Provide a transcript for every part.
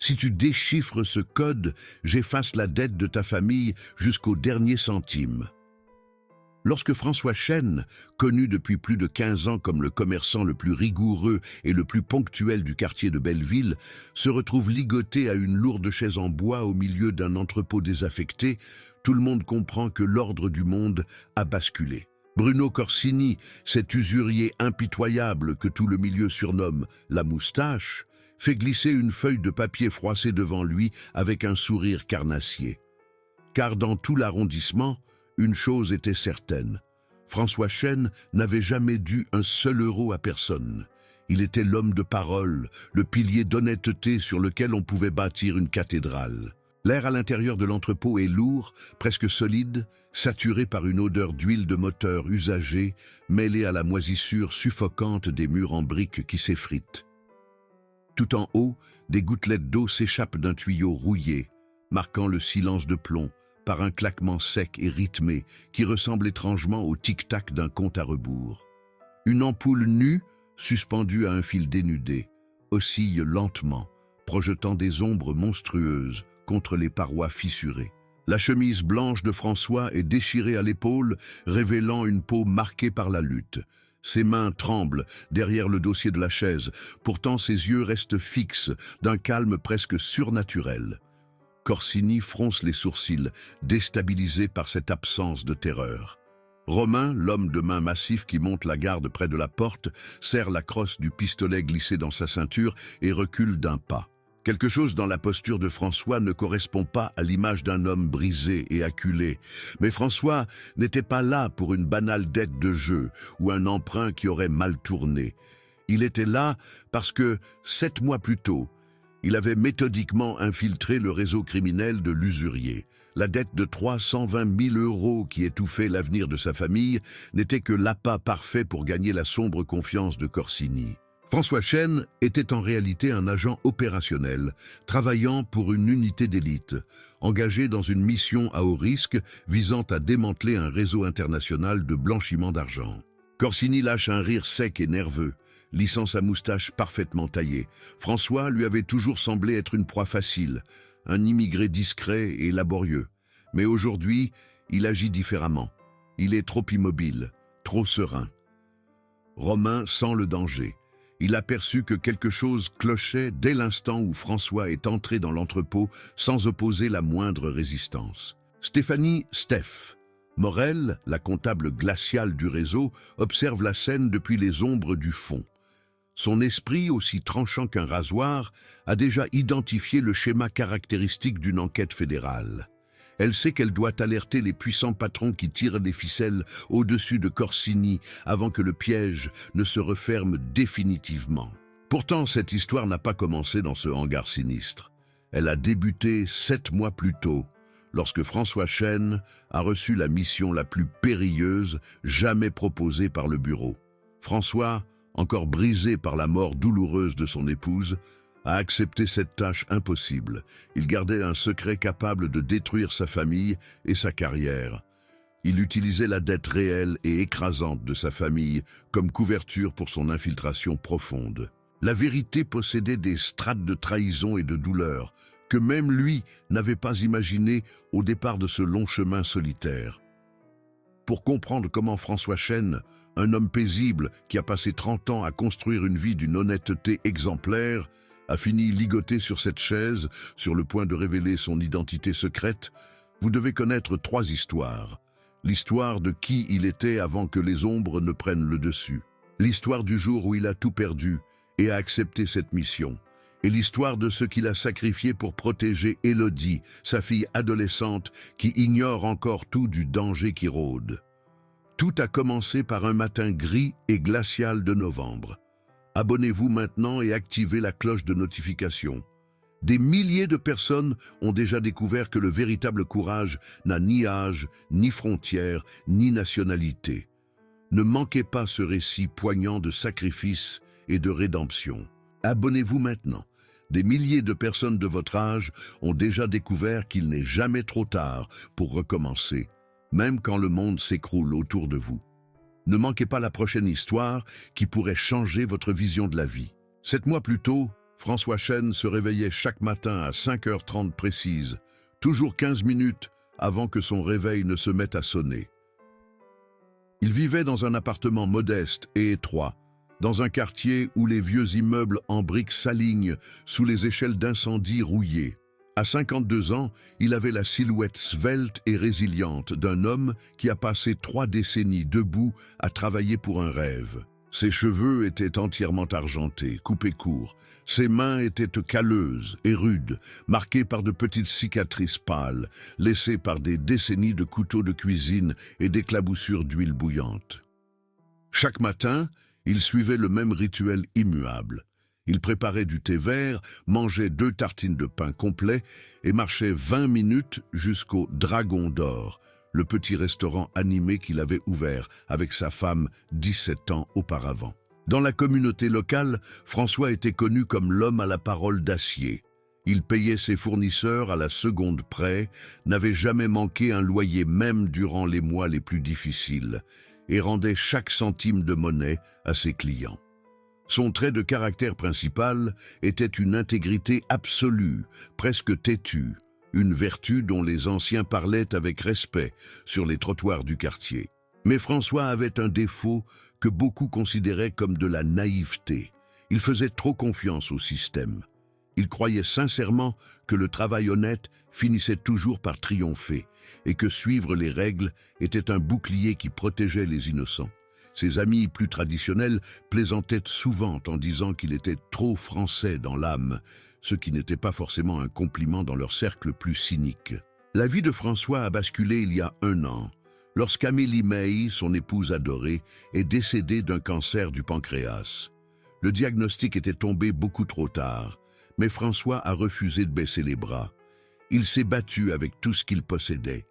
Si tu déchiffres ce code, j'efface la dette de ta famille jusqu'au dernier centime. » Lorsque François Chêne, connu depuis plus de 15 ans comme le commerçant le plus rigoureux et le plus ponctuel du quartier de Belleville, se retrouve ligoté à une lourde chaise en bois au milieu d'un entrepôt désaffecté, tout le monde comprend que l'ordre du monde a basculé. Bruno Corsini, cet usurier impitoyable que tout le milieu surnomme la moustache, fait glisser une feuille de papier froissée devant lui avec un sourire carnassier. Car dans tout l'arrondissement, une chose était certaine, François Chêne n'avait jamais dû un seul euro à personne. Il était l'homme de parole, le pilier d'honnêteté sur lequel on pouvait bâtir une cathédrale. L'air à l'intérieur de l'entrepôt est lourd, presque solide, saturé par une odeur d'huile de moteur usagée, mêlée à la moisissure suffocante des murs en briques qui s'effritent. Tout en haut, des gouttelettes d'eau s'échappent d'un tuyau rouillé, marquant le silence de plomb, par un claquement sec et rythmé qui ressemble étrangement au tic-tac d'un compte à rebours. Une ampoule nue, suspendue à un fil dénudé, oscille lentement, projetant des ombres monstrueuses contre les parois fissurées. La chemise blanche de François est déchirée à l'épaule, révélant une peau marquée par la lutte. Ses mains tremblent derrière le dossier de la chaise, pourtant ses yeux restent fixes, d'un calme presque surnaturel. Corsini fronce les sourcils, déstabilisé par cette absence de terreur. Romain, l'homme de main massif qui monte la garde près de la porte, serre la crosse du pistolet glissé dans sa ceinture et recule d'un pas. Quelque chose dans la posture de François ne correspond pas à l'image d'un homme brisé et acculé. Mais François n'était pas là pour une banale dette de jeu ou un emprunt qui aurait mal tourné. Il était là parce que, 7 mois plus tôt, il avait méthodiquement infiltré le réseau criminel de l'usurier. La dette de 320 000 € qui étouffait l'avenir de sa famille n'était que l'appât parfait pour gagner la sombre confiance de Corsini. François Chêne était en réalité un agent opérationnel, travaillant pour une unité d'élite, engagé dans une mission à haut risque visant à démanteler un réseau international de blanchiment d'argent. Corsini lâche un rire sec et nerveux, lissant sa moustache parfaitement taillée. François lui avait toujours semblé être une proie facile, un immigré discret et laborieux. Mais aujourd'hui, il agit différemment. Il est trop immobile, trop serein. Romain sent le danger. Il aperçut que quelque chose clochait dès l'instant où François est entré dans l'entrepôt sans opposer la moindre résistance. Stéphanie Steph Morel, la comptable glaciale du réseau, observe la scène depuis les ombres du fond. Son esprit, aussi tranchant qu'un rasoir, a déjà identifié le schéma caractéristique d'une enquête fédérale. Elle sait qu'elle doit alerter les puissants patrons qui tirent les ficelles au-dessus de Corsini avant que le piège ne se referme définitivement. Pourtant, cette histoire n'a pas commencé dans ce hangar sinistre. Elle a débuté 7 mois plus tôt, lorsque François Chêne a reçu la mission la plus périlleuse jamais proposée par le bureau. François, encore brisé par la mort douloureuse de son épouse, a accepté cette tâche impossible. Il gardait un secret capable de détruire sa famille et sa carrière. Il utilisait la dette réelle et écrasante de sa famille comme couverture pour son infiltration profonde. La vérité possédait des strates de trahison et de douleur que même lui n'avait pas imaginées au départ de ce long chemin solitaire. Pour comprendre comment François Chêne, un homme paisible qui a passé 30 ans à construire une vie d'une honnêteté exemplaire, a fini ligoté sur cette chaise, sur le point de révéler son identité secrète, vous devez connaître 3 histoires. L'histoire de qui il était avant que les ombres ne prennent le dessus. L'histoire du jour où il a tout perdu et a accepté cette mission. Et l'histoire de ce qu'il a sacrifié pour protéger Élodie, sa fille adolescente qui ignore encore tout du danger qui rôde. Tout a commencé par un matin gris et glacial de novembre. Abonnez-vous maintenant et activez la cloche de notification. Des milliers de personnes ont déjà découvert que le véritable courage n'a ni âge, ni frontières, ni nationalité. Ne manquez pas ce récit poignant de sacrifice et de rédemption. Abonnez-vous maintenant. Des milliers de personnes de votre âge ont déjà découvert qu'il n'est jamais trop tard pour recommencer, même quand le monde s'écroule autour de vous. Ne manquez pas la prochaine histoire qui pourrait changer votre vision de la vie. 7 mois plus tôt, François Chêne se réveillait chaque matin à 5h30 précise, toujours 15 minutes avant que son réveil ne se mette à sonner. Il vivait dans un appartement modeste et étroit, dans un quartier où les vieux immeubles en briques s'alignent sous les échelles d'incendie rouillées. À 52 ans, il avait la silhouette svelte et résiliente d'un homme qui a passé 3 décennies debout à travailler pour un rêve. Ses cheveux étaient entièrement argentés, coupés courts. Ses mains étaient calleuses et rudes, marquées par de petites cicatrices pâles, laissées par des décennies de couteaux de cuisine et d'éclaboussures d'huile bouillante. Chaque matin, il suivait le même rituel immuable. Il préparait du thé vert, mangeait 2 tartines de pain complet et marchait 20 minutes jusqu'au Dragon d'Or, le petit restaurant animé qu'il avait ouvert avec sa femme 17 ans auparavant. Dans la communauté locale, François était connu comme l'homme à la parole d'acier. Il payait ses fournisseurs à la seconde près, n'avait jamais manqué un loyer même durant les mois les plus difficiles, et rendait chaque centime de monnaie à ses clients. Son trait de caractère principal était une intégrité absolue, presque têtue, une vertu dont les anciens parlaient avec respect sur les trottoirs du quartier. Mais François avait un défaut que beaucoup considéraient comme de la naïveté. Il faisait trop confiance au système. Il croyait sincèrement que le travail honnête finissait toujours par triompher et que suivre les règles était un bouclier qui protégeait les innocents. Ses amis plus traditionnels plaisantaient souvent en disant qu'il était trop français dans l'âme, ce qui n'était pas forcément un compliment dans leur cercle plus cynique. La vie de François a basculé il y a 1 an, lorsqu'Amélie May, son épouse adorée, est décédée d'un cancer du pancréas. Le diagnostic était tombé beaucoup trop tard, mais François a refusé de baisser les bras. Il s'est battu avec tout ce qu'il possédait.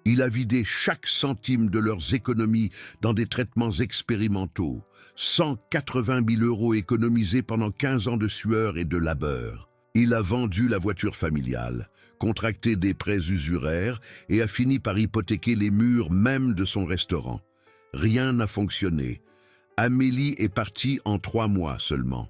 Il a vidé chaque centime de leurs économies dans des traitements expérimentaux, 180 000 € économisés pendant 15 ans de sueur et de labeur. Il a vendu la voiture familiale, contracté des prêts usuraires et a fini par hypothéquer les murs même de son restaurant. Rien n'a fonctionné. Amélie est partie en 3 mois seulement.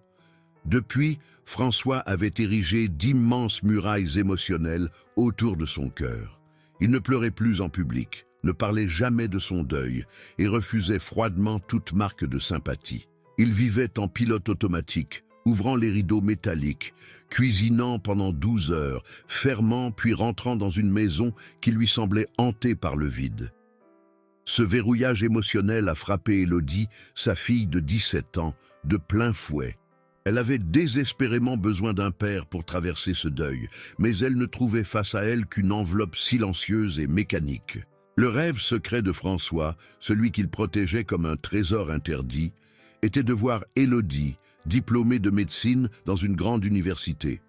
Depuis, François avait érigé d'immenses murailles émotionnelles autour de son cœur. Il ne pleurait plus en public, ne parlait jamais de son deuil et refusait froidement toute marque de sympathie. Il vivait en pilote automatique, ouvrant les rideaux métalliques, cuisinant pendant 12 heures, fermant puis rentrant dans une maison qui lui semblait hantée par le vide. Ce verrouillage émotionnel a frappé Élodie, sa fille de 17 ans, de plein fouet. Elle avait désespérément besoin d'un père pour traverser ce deuil, mais elle ne trouvait face à elle qu'une enveloppe silencieuse et mécanique. Le rêve secret de François, celui qu'il protégeait comme un trésor interdit, était de voir Élodie, diplômée de médecine dans une grande université.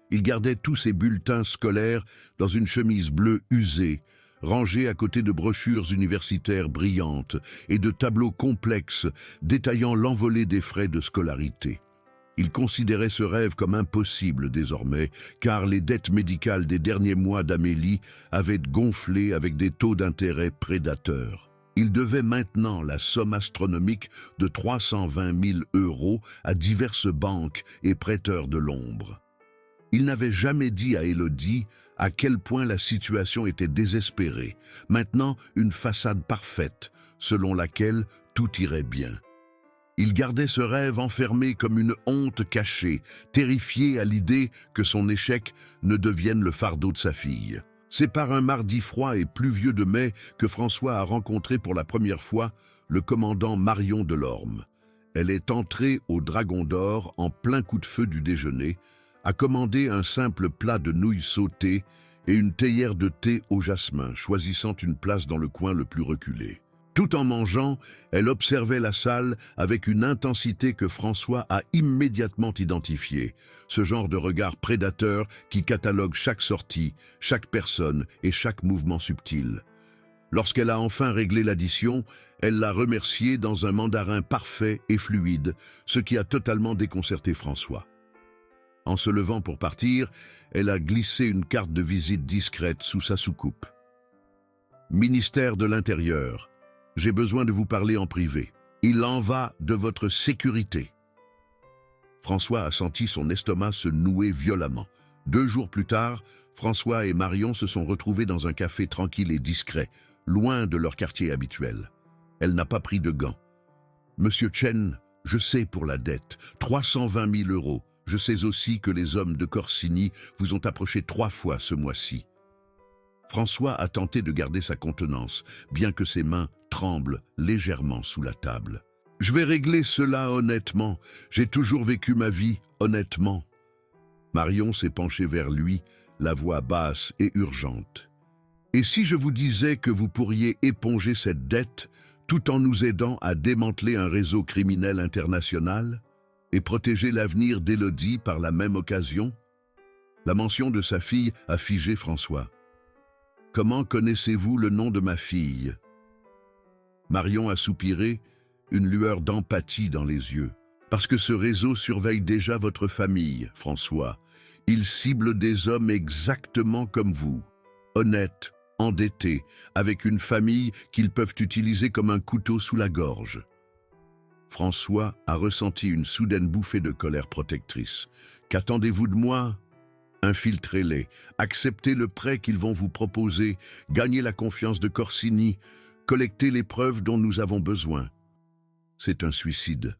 Il gardait tous ses bulletins scolaires dans une chemise bleue usée, rangée à côté de brochures universitaires brillantes et de tableaux complexes détaillant l'envolée des frais de scolarité. Il considérait ce rêve comme impossible désormais, car les dettes médicales des derniers mois d'Amélie avaient gonflé avec des taux d'intérêt prédateurs. Il devait maintenant la somme astronomique de 320 000 € à diverses banques et prêteurs de l'ombre. Il n'avait jamais dit à Élodie à quel point la situation était désespérée. Maintenant, une façade parfaite, selon laquelle tout irait bien. Il gardait ce rêve enfermé comme une honte cachée, terrifié à l'idée que son échec ne devienne le fardeau de sa fille. C'est par un mardi froid et pluvieux de mai que François a rencontré pour la première fois le commandant Marion Delorme. Elle est entrée au Dragon d'Or en plein coup de feu du déjeuner, a commandé un simple plat de nouilles sautées et une théière de thé au jasmin, choisissant une place dans le coin le plus reculé. Tout en mangeant, elle observait la salle avec une intensité que François a immédiatement identifiée, ce genre de regard prédateur qui catalogue chaque sortie, chaque personne et chaque mouvement subtil. Lorsqu'elle a enfin réglé l'addition, elle l'a remercié dans un mandarin parfait et fluide, ce qui a totalement déconcerté François. En se levant pour partir, elle a glissé une carte de visite discrète sous sa soucoupe. Ministère de l'Intérieur. J'ai besoin de vous parler en privé. Il en va de votre sécurité. François a senti son estomac se nouer violemment. 2 jours plus tard, François et Marion se sont retrouvés dans un café tranquille et discret, loin de leur quartier habituel. Elle n'a pas pris de gants. « Monsieur Chen, je sais pour la dette, 320 000 euros. Je sais aussi que les hommes de Corsini vous ont approché 3 fois ce mois-ci. » François a tenté de garder sa contenance, bien que ses mains tremblent légèrement sous la table. « Je vais régler cela honnêtement. J'ai toujours vécu ma vie honnêtement. » Marion s'est penchée vers lui, la voix basse et urgente. « Et si je vous disais que vous pourriez éponger cette dette tout en nous aidant à démanteler un réseau criminel international et protéger l'avenir d'Élodie par la même occasion ?» La mention de sa fille a figé François. « Comment connaissez-vous le nom de ma fille ?» Marion a soupiré, une lueur d'empathie dans les yeux. « Parce que ce réseau surveille déjà votre famille, François. Il cible des hommes exactement comme vous, honnêtes, endettés, avec une famille qu'ils peuvent utiliser comme un couteau sous la gorge. » François a ressenti une soudaine bouffée de colère protectrice. « Qu'attendez-vous de moi ? Infiltrez-les, acceptez le prêt qu'ils vont vous proposer, gagnez la confiance de Corsini, collectez les preuves dont nous avons besoin. » « C'est un suicide, »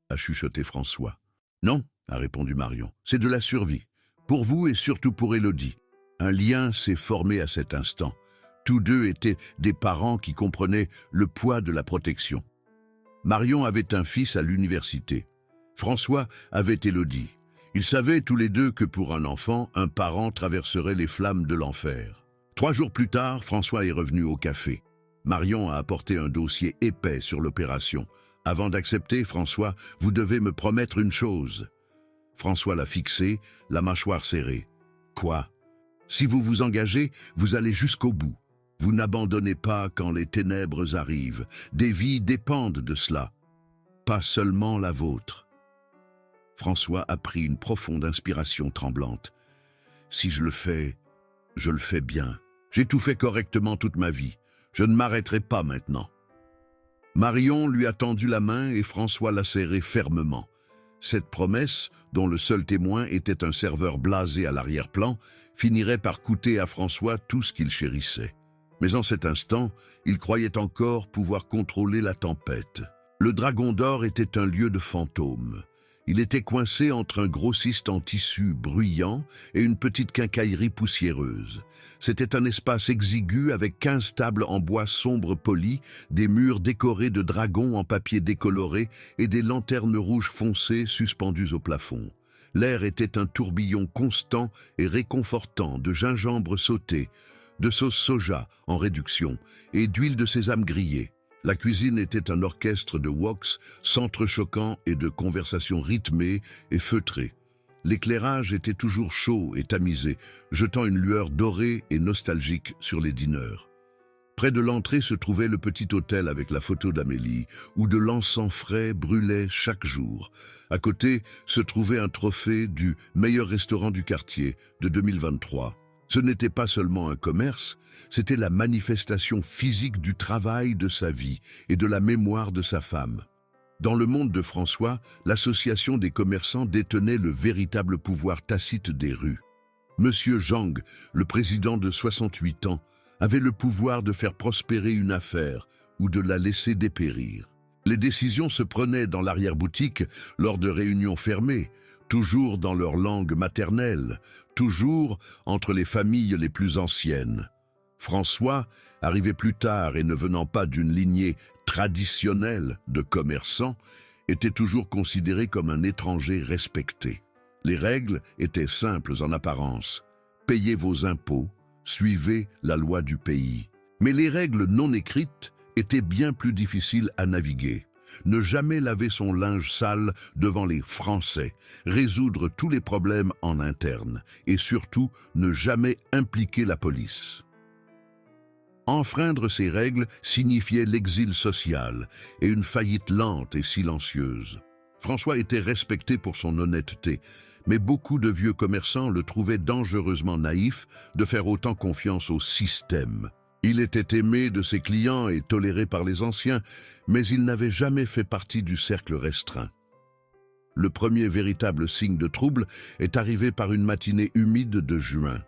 a chuchoté François. « Non, » a répondu Marion, « c'est de la survie. Pour vous et surtout pour Élodie. » Un lien s'est formé à cet instant. Tous deux étaient des parents qui comprenaient le poids de la protection. Marion avait un fils à l'université. François avait Élodie. Ils savaient tous les deux que pour un enfant, un parent traverserait les flammes de l'enfer. 3 jours plus tard, François est revenu au café. Marion a apporté un dossier épais sur l'opération. « Avant d'accepter, François, vous devez me promettre une chose. » François l'a fixé, la mâchoire serrée. « Quoi ? Si vous vous engagez, vous allez jusqu'au bout. Vous n'abandonnez pas quand les ténèbres arrivent. Des vies dépendent de cela. Pas seulement la vôtre. » François a pris une profonde inspiration tremblante. « Si je le fais bien. J'ai tout fait correctement toute ma vie. Je ne m'arrêterai pas maintenant. » Marion lui a tendu la main et François l'a serrée fermement. Cette promesse, dont le seul témoin était un serveur blasé à l'arrière-plan, finirait par coûter à François tout ce qu'il chérissait. Mais en cet instant, il croyait encore pouvoir contrôler la tempête. Le Dragon d'Or était un lieu de fantôme. Il était coincé entre un grossiste en tissu bruyant et une petite quincaillerie poussiéreuse. C'était un espace exigu avec 15 tables en bois sombre poli, des murs décorés de dragons en papier décoloré et des lanternes rouges foncées suspendues au plafond. L'air était un tourbillon constant et réconfortant de gingembre sauté, de sauce soja en réduction et d'huile de sésame grillée. La cuisine était un orchestre de woks s'entrechoquant et de conversations rythmées et feutrées. L'éclairage était toujours chaud et tamisé, jetant une lueur dorée et nostalgique sur les dîneurs. Près de l'entrée se trouvait le petit hôtel avec la photo d'Amélie, où de l'encens frais brûlait chaque jour. À côté se trouvait un trophée du meilleur restaurant du quartier de 2023. Ce n'était pas seulement un commerce, c'était la manifestation physique du travail de sa vie et de la mémoire de sa femme. Dans le monde de François, l'association des commerçants détenait le véritable pouvoir tacite des rues. Monsieur Zhang, le président de 68 ans, avait le pouvoir de faire prospérer une affaire ou de la laisser dépérir. Les décisions se prenaient dans l'arrière-boutique lors de réunions fermées, toujours dans leur langue maternelle, toujours entre les familles les plus anciennes. François, arrivé plus tard et ne venant pas d'une lignée traditionnelle de commerçants, était toujours considéré comme un étranger respecté. Les règles étaient simples en apparence. Payez vos impôts, suivez la loi du pays. Mais les règles non écrites étaient bien plus difficiles à naviguer. Ne jamais laver son linge sale devant les Français, résoudre tous les problèmes en interne et surtout ne jamais impliquer la police. Enfreindre ces règles signifiait l'exil social et une faillite lente et silencieuse. François était respecté pour son honnêteté, mais beaucoup de vieux commerçants le trouvaient dangereusement naïf de faire autant confiance au système. Il était aimé de ses clients et toléré par les anciens, mais il n'avait jamais fait partie du cercle restreint. Le premier véritable signe de trouble est arrivé par une matinée humide de juin.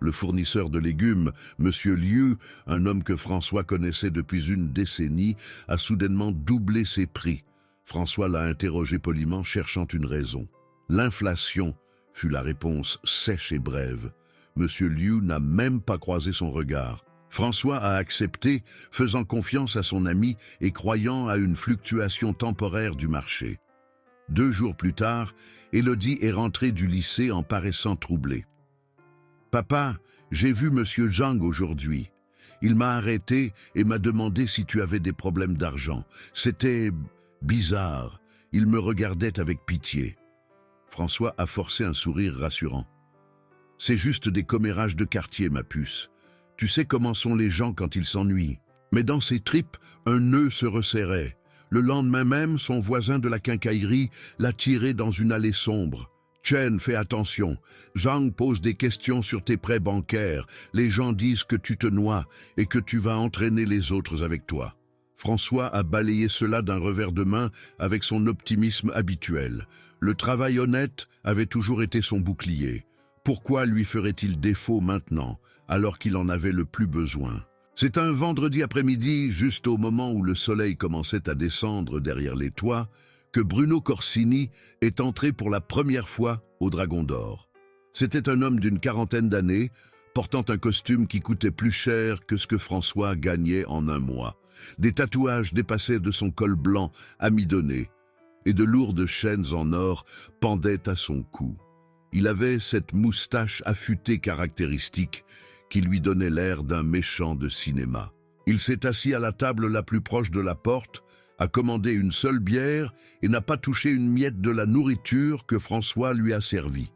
Le fournisseur de légumes, M. Liu, un homme que François connaissait depuis une décennie, a soudainement doublé ses prix. François l'a interrogé poliment, cherchant une raison. L'inflation, fut la réponse sèche et brève. M. Liu n'a même pas croisé son regard. François a accepté, faisant confiance à son ami et croyant à une fluctuation temporaire du marché. 2 jours plus tard, Élodie est rentrée du lycée en paraissant troublée. « Papa, j'ai vu Monsieur Zhang aujourd'hui. Il m'a arrêté et m'a demandé si tu avais des problèmes d'argent. C'était bizarre. Il me regardait avec pitié. » François a forcé un sourire rassurant. « C'est juste des commérages de quartier, ma puce. Tu sais comment sont les gens quand ils s'ennuient. » Mais dans ses tripes, un nœud se resserrait. Le lendemain même, son voisin de la quincaillerie l'a tiré dans une allée sombre. « Chen, fais attention. Zhang pose des questions sur tes prêts bancaires. Les gens disent que tu te noies et que tu vas entraîner les autres avec toi. » François a balayé cela d'un revers de main avec son optimisme habituel. Le travail honnête avait toujours été son bouclier. Pourquoi lui ferait-il défaut maintenant, alors qu'il en avait le plus besoin ? C'est un vendredi après-midi, juste au moment où le soleil commençait à descendre derrière les toits, que Bruno Corsini est entré pour la première fois au Dragon d'Or. C'était un homme d'une 40aine d'années, portant un costume qui coûtait plus cher que ce que François gagnait en un mois. Des tatouages dépassaient de son col blanc amidonné, et de lourdes chaînes en or pendaient à son cou. Il avait cette moustache affûtée caractéristique qui lui donnait l'air d'un méchant de cinéma. Il s'est assis à la table la plus proche de la porte, a commandé une seule bière et n'a pas touché une miette de la nourriture que François lui a servie.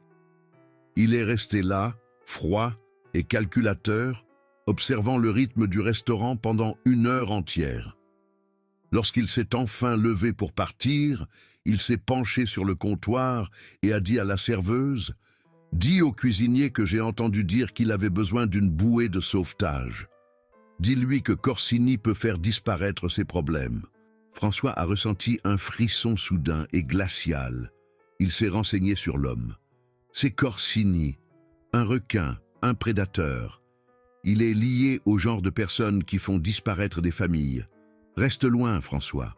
Il est resté là, froid et calculateur, observant le rythme du restaurant pendant 1 heure entière. Lorsqu'il s'est enfin levé pour partir, il s'est penché sur le comptoir et a dit à la serveuse « Dis au cuisinier que j'ai entendu dire qu'il avait besoin d'une bouée de sauvetage. Dis-lui que Corsini peut faire disparaître ses problèmes. » François a ressenti un frisson soudain et glacial. Il s'est renseigné sur l'homme. C'est Corsini, un requin, un prédateur. Il est lié au genre de personnes qui font disparaître des familles. Reste loin, François.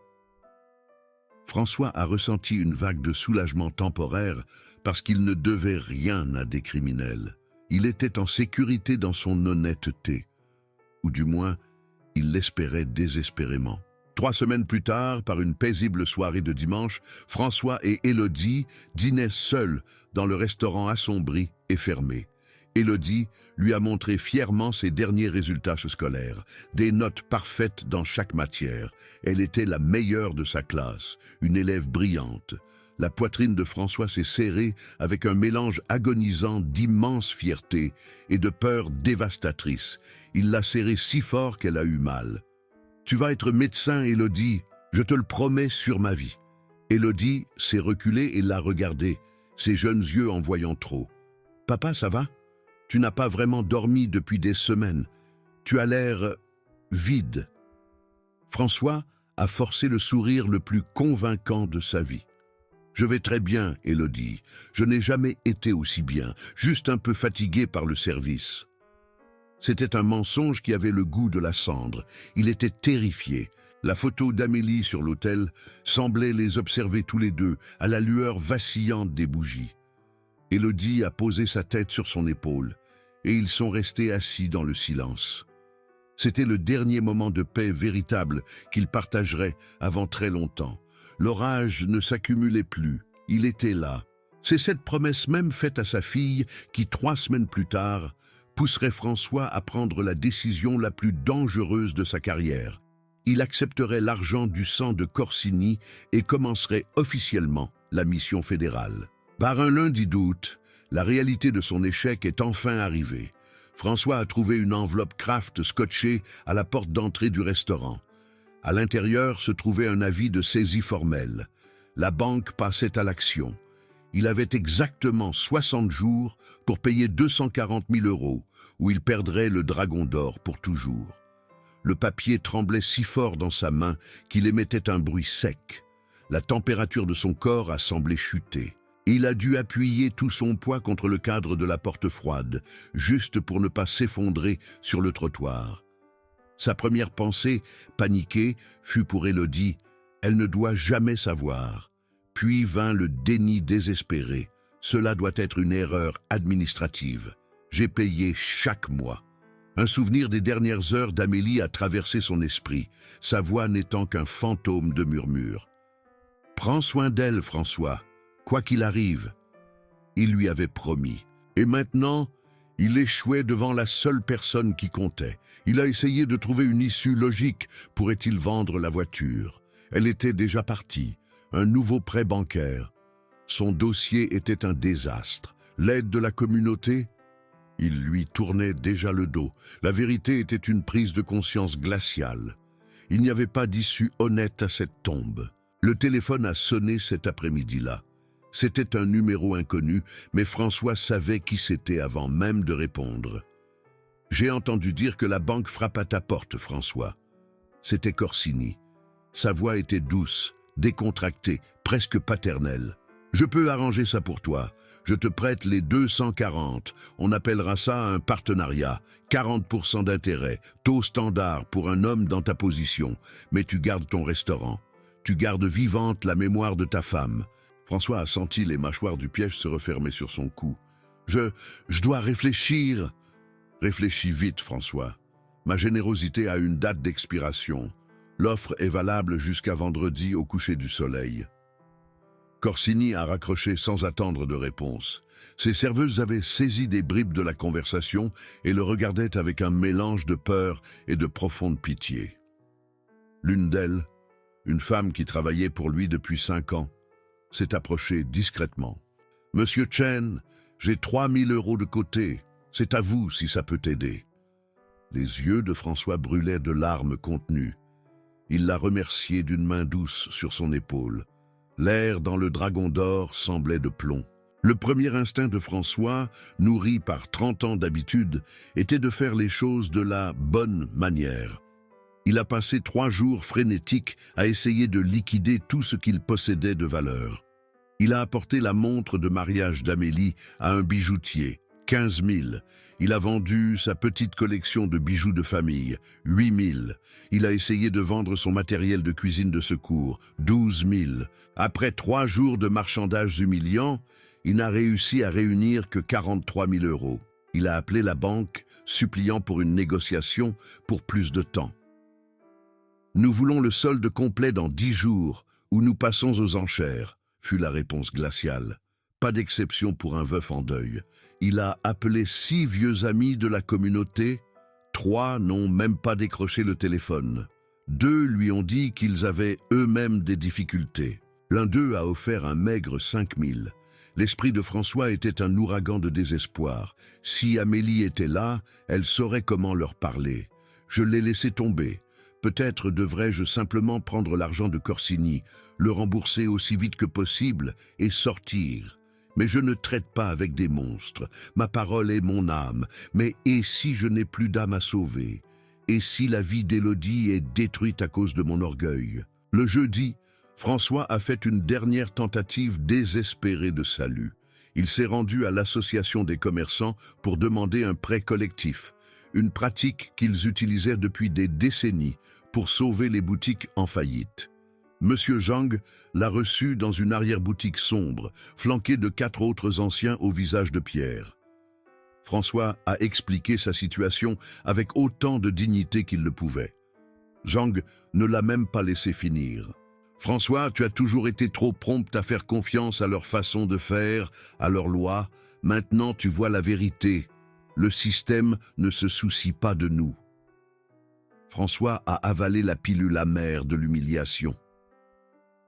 François a ressenti une vague de soulagement temporaire parce qu'il ne devait rien à des criminels. Il était en sécurité dans son honnêteté. Ou du moins, il l'espérait désespérément. 3 semaines plus tard, par une paisible soirée de dimanche, François et Élodie dînaient seuls dans le restaurant assombri et fermé. Élodie lui a montré fièrement ses derniers résultats scolaires, des notes parfaites dans chaque matière. Elle était la meilleure de sa classe, une élève brillante. La poitrine de François s'est serrée avec un mélange agonisant d'immense fierté et de peur dévastatrice. Il l'a serrée si fort qu'elle a eu mal. « Tu vas être médecin, Élodie, je te le promets sur ma vie. » Élodie s'est reculée et l'a regardé, ses jeunes yeux en voyant trop. « Papa, ça va ? Tu n'as pas vraiment dormi depuis des semaines. Tu as l'air vide. » François a forcé le sourire le plus convaincant de sa vie. « Je vais très bien, Élodie. Je n'ai jamais été aussi bien, juste un peu fatigué par le service. » C'était un mensonge qui avait le goût de la cendre. Il était terrifié. La photo d'Amélie sur l'autel semblait les observer tous les deux, à la lueur vacillante des bougies. Élodie a posé sa tête sur son épaule, et ils sont restés assis dans le silence. C'était le dernier moment de paix véritable qu'ils partageraient avant très longtemps. L'orage ne s'accumulait plus, il était là. C'est cette promesse même faite à sa fille qui, 3 semaines plus tard, pousserait François à prendre la décision la plus dangereuse de sa carrière. Il accepterait l'argent du sang de Corsini et commencerait officiellement la mission fédérale. Par un lundi d'août, la réalité de son échec est enfin arrivée. François a trouvé une enveloppe Kraft scotchée à la porte d'entrée du restaurant. À l'intérieur se trouvait un avis de saisie formelle. La banque passait à l'action. Il avait exactement 60 jours pour payer 240 000 €, ou il perdrait le Dragon d'Or pour toujours. Le papier tremblait si fort dans sa main qu'il émettait un bruit sec. La température de son corps a semblé chuter. Il a dû appuyer tout son poids contre le cadre de la porte froide, juste pour ne pas s'effondrer sur le trottoir. Sa première pensée, paniquée, fut pour Élodie. Elle ne doit jamais savoir. Puis vint le déni désespéré. Cela doit être une erreur administrative. J'ai payé chaque mois. Un souvenir des dernières heures d'Amélie a traversé son esprit, sa voix n'étant qu'un fantôme de murmure. « Prends soin d'elle, François, quoi qu'il arrive. » Il lui avait promis. Et maintenant, il échouait devant la seule personne qui comptait. Il a essayé de trouver une issue logique. Pourrait-il vendre la voiture? Elle était déjà partie. Un nouveau prêt bancaire. Son dossier était un désastre. L'aide de la communauté? Il lui tournait déjà le dos. La vérité était une prise de conscience glaciale. Il n'y avait pas d'issue honnête à cette tombe. Le téléphone a sonné cet après-midi-là. C'était un numéro inconnu, mais François savait qui c'était avant même de répondre. « J'ai entendu dire que la banque frappe à ta porte, François. » C'était Corsini. Sa voix était douce, décontractée, presque paternelle. « Je peux arranger ça pour toi. Je te prête les 240. On appellera ça un partenariat. 40% d'intérêt, taux standard pour un homme dans ta position. Mais tu gardes ton restaurant. Tu gardes vivante la mémoire de ta femme. » François a senti les mâchoires du piège se refermer sur son cou. « Je dois réfléchir. » « Réfléchis vite, François. Ma générosité a une date d'expiration. L'offre est valable jusqu'à vendredi au coucher du soleil. » Corsini a raccroché sans attendre de réponse. Ses serveuses avaient saisi des bribes de la conversation et le regardaient avec un mélange de peur et de profonde pitié. L'une d'elles, une femme qui travaillait pour lui depuis 5 ans, s'est approchée discrètement. « Monsieur Chen, j'ai 3000 € de côté. C'est à vous si ça peut t'aider. » Les yeux de François brûlaient de larmes contenues. Il l'a remercié d'une main douce sur son épaule. L'air dans le dragon d'or semblait de plomb. Le premier instinct de François, nourri par 30 ans d'habitude, était de faire les choses de la bonne manière. Il a passé 3 jours frénétiques à essayer de liquider tout ce qu'il possédait de valeur. Il a apporté la montre de mariage d'Amélie à un bijoutier, 15 000. Il a vendu sa petite collection de bijoux de famille, 8 000. Il a essayé de vendre son matériel de cuisine de secours, 12 000. Après 3 jours de marchandages humiliants, il n'a réussi à réunir que 43 000 €. Il a appelé la banque, suppliant pour une négociation pour plus de temps. « Nous voulons le solde complet dans 10 jours, ou nous passons aux enchères », fut la réponse glaciale. Pas d'exception pour un veuf en deuil. Il a appelé 6 vieux amis de la communauté. 3 n'ont même pas décroché le téléphone. 2 lui ont dit qu'ils avaient eux-mêmes des difficultés. L'un d'eux a offert un maigre 5 000. L'esprit de François était un ouragan de désespoir. Si Amélie était là, elle saurait comment leur parler. Je l'ai laissé tomber. Peut-être devrais-je simplement prendre l'argent de Corsini, le rembourser aussi vite que possible et sortir. Mais je ne traite pas avec des monstres. Ma parole est mon âme. Mais et si je n'ai plus d'âme à sauver? Et si la vie d'Élodie est détruite à cause de mon orgueil? Le jeudi, François a fait une dernière tentative désespérée de salut. Il s'est rendu à l'association des commerçants pour demander un prêt collectif, une pratique qu'ils utilisaient depuis des décennies pour sauver les boutiques en faillite. Monsieur Zhang l'a reçu dans une arrière-boutique sombre, flanquée de 4 autres anciens au visage de pierre. François a expliqué sa situation avec autant de dignité qu'il le pouvait. Zhang ne l'a même pas laissé finir. « François, tu as toujours été trop prompt à faire confiance à leur façon de faire, à leurs lois. Maintenant, tu vois la vérité. Le système ne se soucie pas de nous. » François a avalé la pilule amère de l'humiliation.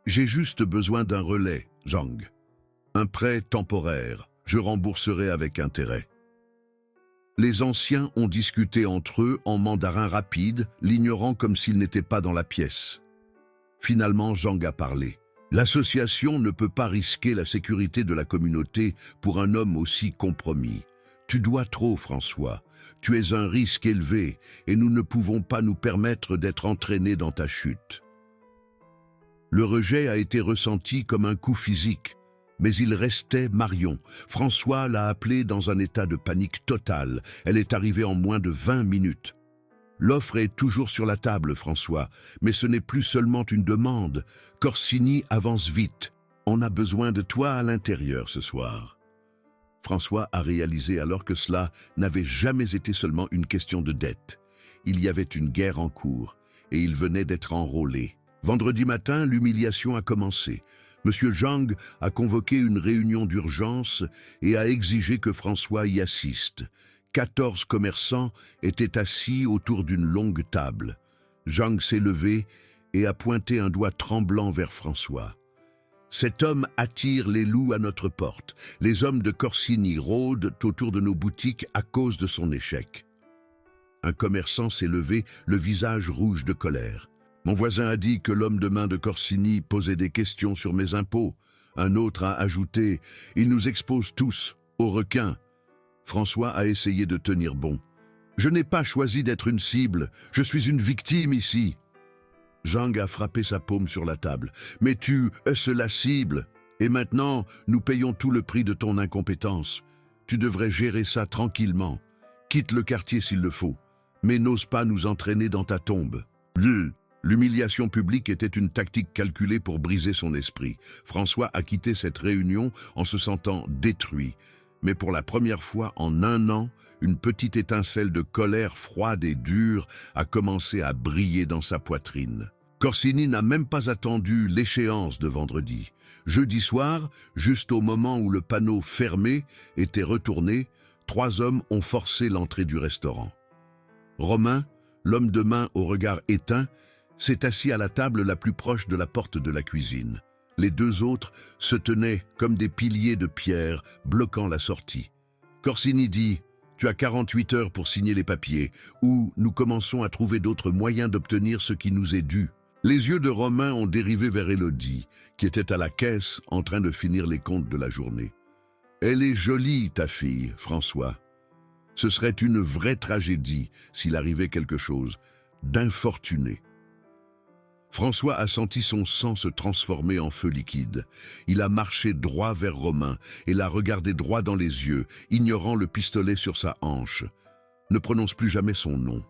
« J'ai juste besoin d'un relais, Zhang. Un prêt temporaire, je rembourserai avec intérêt. » Les anciens ont discuté entre eux en mandarin rapide, l'ignorant comme s'ils n'étaient pas dans la pièce. Finalement, Zhang a parlé. « L'association ne peut pas risquer la sécurité de la communauté pour un homme aussi compromis. Tu dois trop, François. Tu es un risque élevé et nous ne pouvons pas nous permettre d'être entraînés dans ta chute. » Le rejet a été ressenti comme un coup physique, mais il restait Marion. François l'a appelée dans un état de panique totale. Elle est arrivée en moins de 20 minutes. L'offre est toujours sur la table, François, mais ce n'est plus seulement une demande. Corsini avance vite. On a besoin de toi à l'intérieur ce soir. François a réalisé alors que cela n'avait jamais été seulement une question de dette. Il y avait une guerre en cours et il venait d'être enrôlé. Vendredi matin, l'humiliation a commencé. Monsieur Zhang a convoqué une réunion d'urgence et a exigé que François y assiste. 14 commerçants étaient assis autour d'une longue table. Zhang s'est levé et a pointé un doigt tremblant vers François. Cet homme attire les loups à notre porte. Les hommes de Corsini rôdent autour de nos boutiques à cause de son échec. Un commerçant s'est levé, le visage rouge de colère. Mon voisin a dit que l'homme de main de Corsini posait des questions sur mes impôts. Un autre a ajouté « Il nous expose tous aux requins ». François a essayé de tenir bon. « Je n'ai pas choisi d'être une cible, je suis une victime ici ». Zhang a frappé sa paume sur la table. « Mais tu es la cible, et maintenant nous payons tout le prix de ton incompétence. Tu devrais gérer ça tranquillement. Quitte le quartier s'il le faut, mais n'ose pas nous entraîner dans ta tombe. » L'humiliation publique était une tactique calculée pour briser son esprit. François a quitté cette réunion en se sentant détruit. Mais pour la première fois en 1 an, une petite étincelle de colère froide et dure a commencé à briller dans sa poitrine. Corsini n'a même pas attendu l'échéance de vendredi. Jeudi soir, juste au moment où le panneau fermé était retourné, 3 hommes ont forcé l'entrée du restaurant. Romain, l'homme de main au regard éteint, s'est assis à la table la plus proche de la porte de la cuisine. Les 2 autres se tenaient comme des piliers de pierre, bloquant la sortie. Corsini dit « Tu as 48 heures pour signer les papiers, ou nous commençons à trouver d'autres moyens d'obtenir ce qui nous est dû. » Les yeux de Romain ont dérivé vers Élodie, qui était à la caisse en train de finir les comptes de la journée. « Elle est jolie, ta fille, François. Ce serait une vraie tragédie s'il arrivait quelque chose d'infortuné. » François a senti son sang se transformer en feu liquide. Il a marché droit vers Romain et l'a regardé droit dans les yeux, ignorant le pistolet sur sa hanche. Ne prononce plus jamais son nom.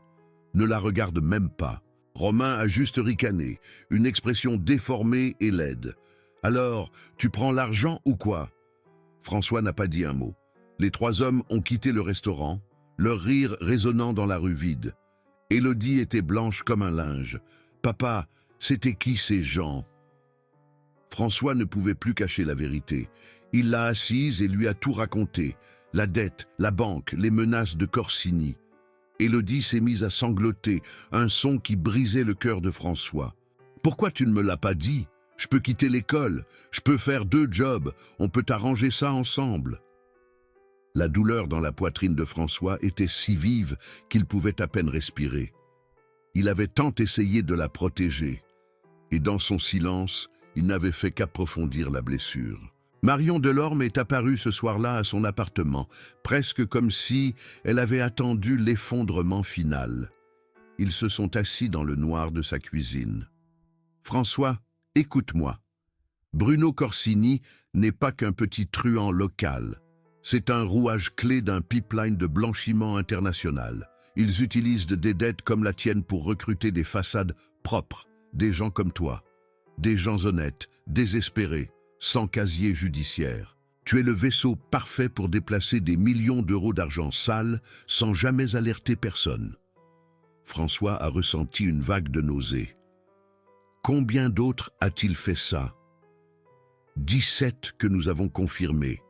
Ne la regarde même pas. Romain a juste ricané, une expression déformée et laide. « Alors, tu prends l'argent ou quoi ?» François n'a pas dit un mot. Les 3 hommes ont quitté le restaurant, leur rire résonnant dans la rue vide. Élodie était blanche comme un linge. « Papa, c'était qui ces gens ?» François ne pouvait plus cacher la vérité. Il l'a assise et lui a tout raconté. La dette, la banque, les menaces de Corsini. Élodie s'est mise à sangloter, un son qui brisait le cœur de François. « Pourquoi tu ne me l'as pas dit? Je peux quitter l'école, je peux faire 2 jobs, on peut arranger ça ensemble. » La douleur dans la poitrine de François était si vive qu'il pouvait à peine respirer. Il avait tant essayé de la protéger. Et dans son silence, il n'avait fait qu'approfondir la blessure. Marion Delorme est apparue ce soir-là à son appartement, presque comme si elle avait attendu l'effondrement final. Ils se sont assis dans le noir de sa cuisine. « François, écoute-moi. Bruno Corsini n'est pas qu'un petit truand local. C'est un rouage clé d'un pipeline de blanchiment international. Ils utilisent des dettes comme la tienne pour recruter des façades propres, des gens comme toi, des gens honnêtes, désespérés, sans casier judiciaire. Tu es le vaisseau parfait pour déplacer des millions d'euros d'argent sale sans jamais alerter personne. » François a ressenti une vague de nausée. Combien d'autres a-t-il fait ça? 17 que nous avons confirmés.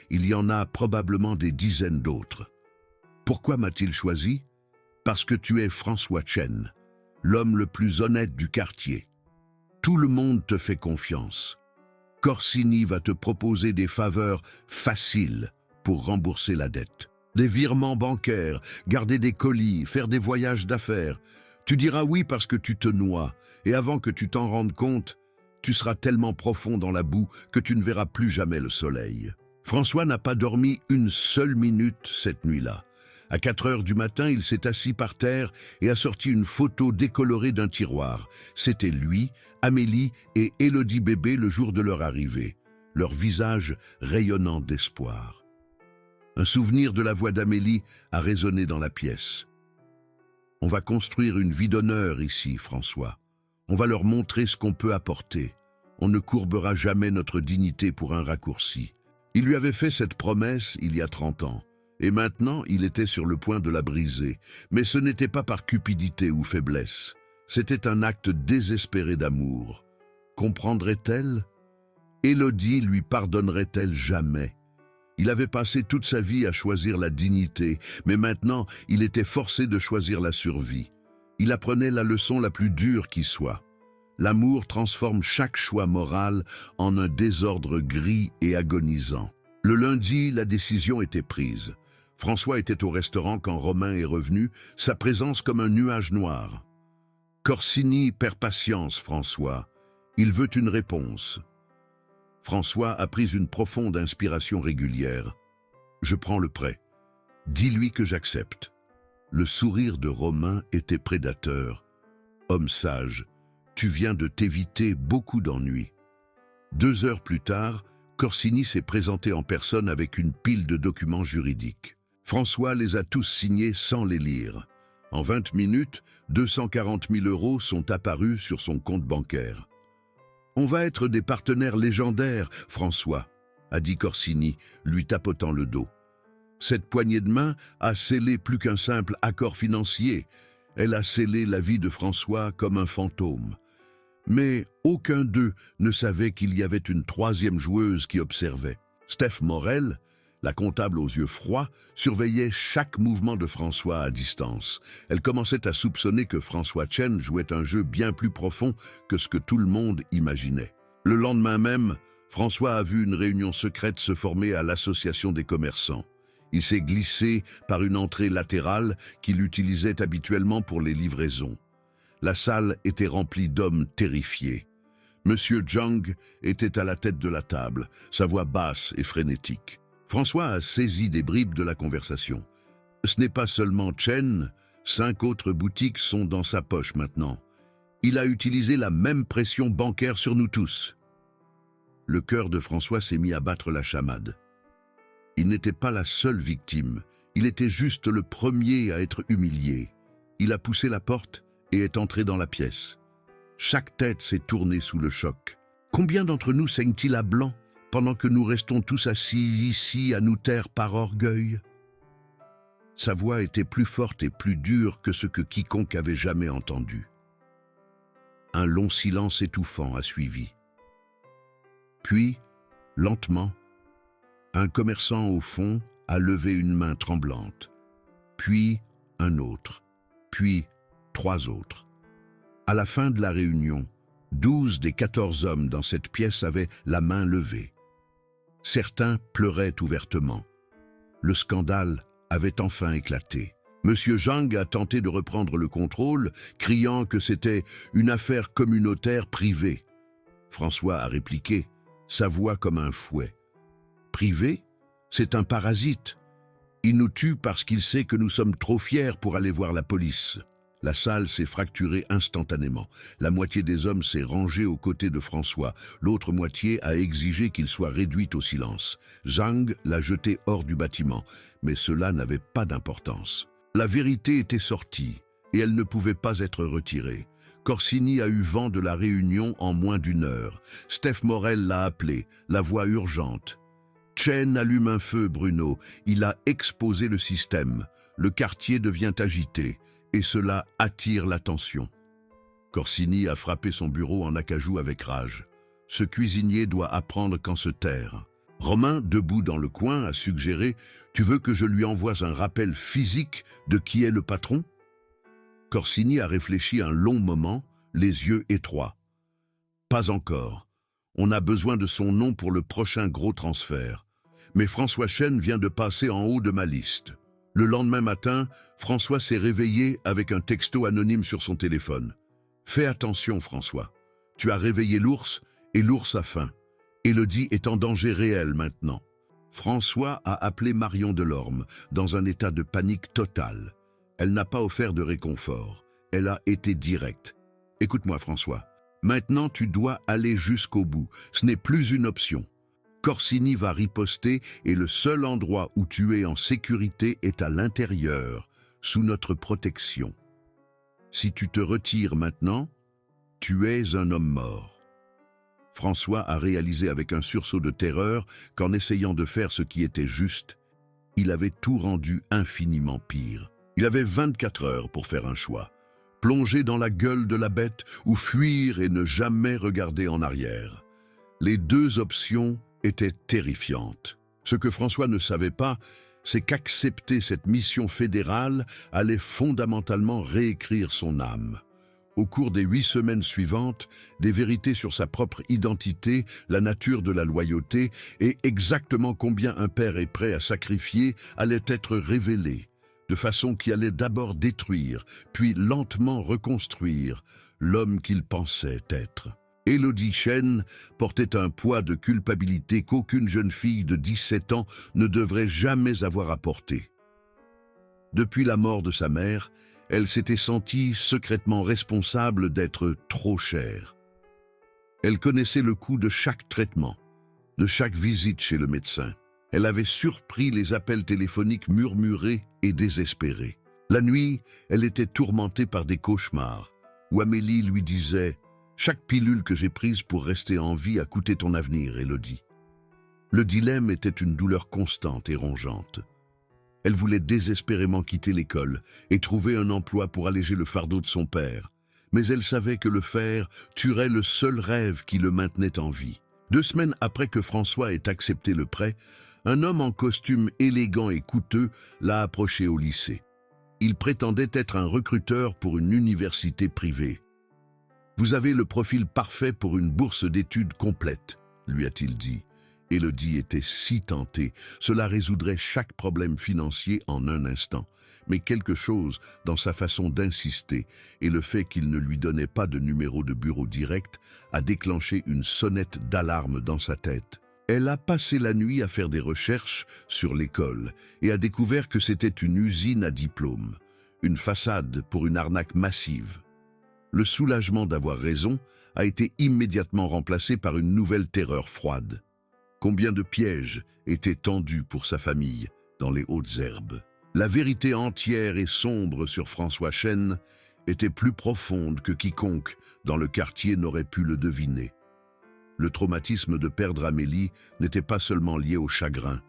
Il y en a probablement des dizaines d'autres. Pourquoi m'a-t-il choisi? Parce que tu es François Chen, l'homme le plus honnête du quartier. Tout le monde te fait confiance. Corsini va te proposer des faveurs faciles pour rembourser la dette. Des virements bancaires, garder des colis, faire des voyages d'affaires. Tu diras oui parce que tu te noies, et avant que tu t'en rendes compte, tu seras tellement profond dans la boue que tu ne verras plus jamais le soleil. François n'a pas dormi une seule minute cette nuit-là. À 4 heures du matin, il s'est assis par terre et a sorti une photo décolorée d'un tiroir. C'était lui, Amélie et Élodie bébé le jour de leur arrivée, leur visage rayonnant d'espoir. Un souvenir de la voix d'Amélie a résonné dans la pièce. « On va construire une vie d'honneur ici, François. On va leur montrer ce qu'on peut apporter. On ne courbera jamais notre dignité pour un raccourci. » Il lui avait fait cette promesse il y a 30 ans. Et maintenant, il était sur le point de la briser. Mais ce n'était pas par cupidité ou faiblesse. C'était un acte désespéré d'amour. Comprendrait-elle? Élodie lui pardonnerait-elle jamais? Il avait passé toute sa vie à choisir la dignité, mais maintenant, il était forcé de choisir la survie. Il apprenait la leçon la plus dure qui soit. L'amour transforme chaque choix moral en un désordre gris et agonisant. Le lundi, la décision était prise. François était au restaurant quand Romain est revenu, sa présence comme un nuage noir. « Corsini perd patience, François. Il veut une réponse. » François a pris une profonde inspiration régulière. « Je prends le prêt. Dis-lui que j'accepte. » Le sourire de Romain était prédateur. « Homme sage, tu viens de t'éviter beaucoup d'ennuis. » 2 heures plus tard, Corsini s'est présenté en personne avec une pile de documents juridiques. François les a tous signés sans les lire. En 20 minutes, 240 000 € sont apparus sur son compte bancaire. « On va être des partenaires légendaires, François, » a dit Corsini, lui tapotant le dos. Cette poignée de main a scellé plus qu'un simple accord financier. Elle a scellé la vie de François comme un fantôme. Mais aucun d'eux ne savait qu'il y avait une troisième joueuse qui observait. Steph Morel, la comptable aux yeux froids, surveillait chaque mouvement de François à distance. Elle commençait à soupçonner que François Chen jouait un jeu bien plus profond que ce que tout le monde imaginait. Le lendemain même, François a vu une réunion secrète se former à l'association des commerçants. Il s'est glissé par une entrée latérale qu'il utilisait habituellement pour les livraisons. La salle était remplie d'hommes terrifiés. Monsieur Zhang était à la tête de la table, sa voix basse et frénétique. François a saisi des bribes de la conversation. Ce n'est pas seulement Chen, 5 autres boutiques sont dans sa poche maintenant. Il a utilisé la même pression bancaire sur nous tous. Le cœur de François s'est mis à battre la chamade. Il n'était pas la seule victime, il était juste le premier à être humilié. Il a poussé la porte et est entré dans la pièce. Chaque tête s'est tournée sous le choc. Combien d'entre nous saignent-ils à blanc pendant que nous restons tous assis ici à nous taire par orgueil? Sa voix était plus forte et plus dure que ce que quiconque avait jamais entendu. Un long silence étouffant a suivi. Puis, lentement, un commerçant au fond a levé une main tremblante. Puis, un autre. Puis, 3 autres. À la fin de la réunion, 12 des 14 hommes dans cette pièce avaient la main levée. Certains pleuraient ouvertement. Le scandale avait enfin éclaté. Monsieur Zhang a tenté de reprendre le contrôle, criant que c'était une affaire communautaire privée. François a répliqué, sa voix comme un fouet. Privé? C'est un parasite. Il nous tue parce qu'il sait que nous sommes trop fiers pour aller voir la police. La salle s'est fracturée instantanément. La moitié des hommes s'est rangée aux côtés de François. L'autre moitié a exigé qu'il soit réduit au silence. Zhang l'a jeté hors du bâtiment, mais cela n'avait pas d'importance. La vérité était sortie, et elle ne pouvait pas être retirée. Corsini a eu vent de la réunion en moins d'1 heure. Steph Morel l'a appelé, la voix urgente. Chen allume un feu, Bruno. Il a exposé le système. Le quartier devient agité. Et cela attire l'attention. Corsini a frappé son bureau en acajou avec rage. Ce cuisinier doit apprendre quand se taire. Romain, debout dans le coin, a suggéré « Tu veux que je lui envoie un rappel physique de qui est le patron ?» Corsini a réfléchi un long moment, les yeux étroits. « Pas encore. On a besoin de son nom pour le prochain gros transfert. Mais François Chen vient de passer en haut de ma liste. » Le lendemain matin, François s'est réveillé avec un texto anonyme sur son téléphone. « Fais attention, François. Tu as réveillé l'ours et l'ours a faim. Élodie est en danger réel maintenant. » François a appelé Marion Delorme, dans un état de panique totale. Elle n'a pas offert de réconfort. Elle a été directe. « Écoute-moi, François. Maintenant, tu dois aller jusqu'au bout. Ce n'est plus une option. Corsini va riposter et le seul endroit où tu es en sécurité est à l'intérieur, sous notre protection. Si tu te retires maintenant, tu es un homme mort. » François a réalisé avec un sursaut de terreur qu'en essayant de faire ce qui était juste, il avait tout rendu infiniment pire. Il avait 24 heures pour faire un choix. Plonger dans la gueule de la bête ou fuir et ne jamais regarder en arrière. Les deux options étaient terrifiantes. Ce que François ne savait pas, c'est qu'accepter cette mission fédérale allait fondamentalement réécrire son âme. Au cours des 8 semaines suivantes, des vérités sur sa propre identité, la nature de la loyauté et exactement combien un père est prêt à sacrifier allaient être révélées, de façon qui allait d'abord détruire, puis lentement reconstruire l'homme qu'il pensait être. Élodie Chen portait un poids de culpabilité qu'aucune jeune fille de 17 ans ne devrait jamais avoir à porter. Depuis la mort de sa mère, elle s'était sentie secrètement responsable d'être trop chère. Elle connaissait le coût de chaque traitement, de chaque visite chez le médecin. Elle avait surpris les appels téléphoniques murmurés et désespérés. La nuit, elle était tourmentée par des cauchemars, où Amélie lui disait « Chaque pilule que j'ai prise pour rester en vie a coûté ton avenir, Élodie. » Le dilemme était une douleur constante et rongeante. Elle voulait désespérément quitter l'école et trouver un emploi pour alléger le fardeau de son père. Mais elle savait que le faire tuerait le seul rêve qui le maintenait en vie. 2 semaines après que François ait accepté le prêt, un homme en costume élégant et coûteux l'a approché au lycée. Il prétendait être un recruteur pour une université privée. « Vous avez le profil parfait pour une bourse d'études complète », lui a-t-il dit. Élodie était si tentée, cela résoudrait chaque problème financier en un instant. Mais quelque chose dans sa façon d'insister et le fait qu'il ne lui donnait pas de numéro de bureau direct a déclenché une sonnette d'alarme dans sa tête. Elle a passé la nuit à faire des recherches sur l'école et a découvert que c'était une usine à diplôme, une façade pour une arnaque massive. Le soulagement d'avoir raison a été immédiatement remplacé par une nouvelle terreur froide. Combien de pièges étaient tendus pour sa famille dans les hautes herbes. La vérité entière et sombre sur François Chen était plus profonde que quiconque dans le quartier n'aurait pu le deviner. Le traumatisme de perdre Amélie n'était pas seulement lié au chagrin.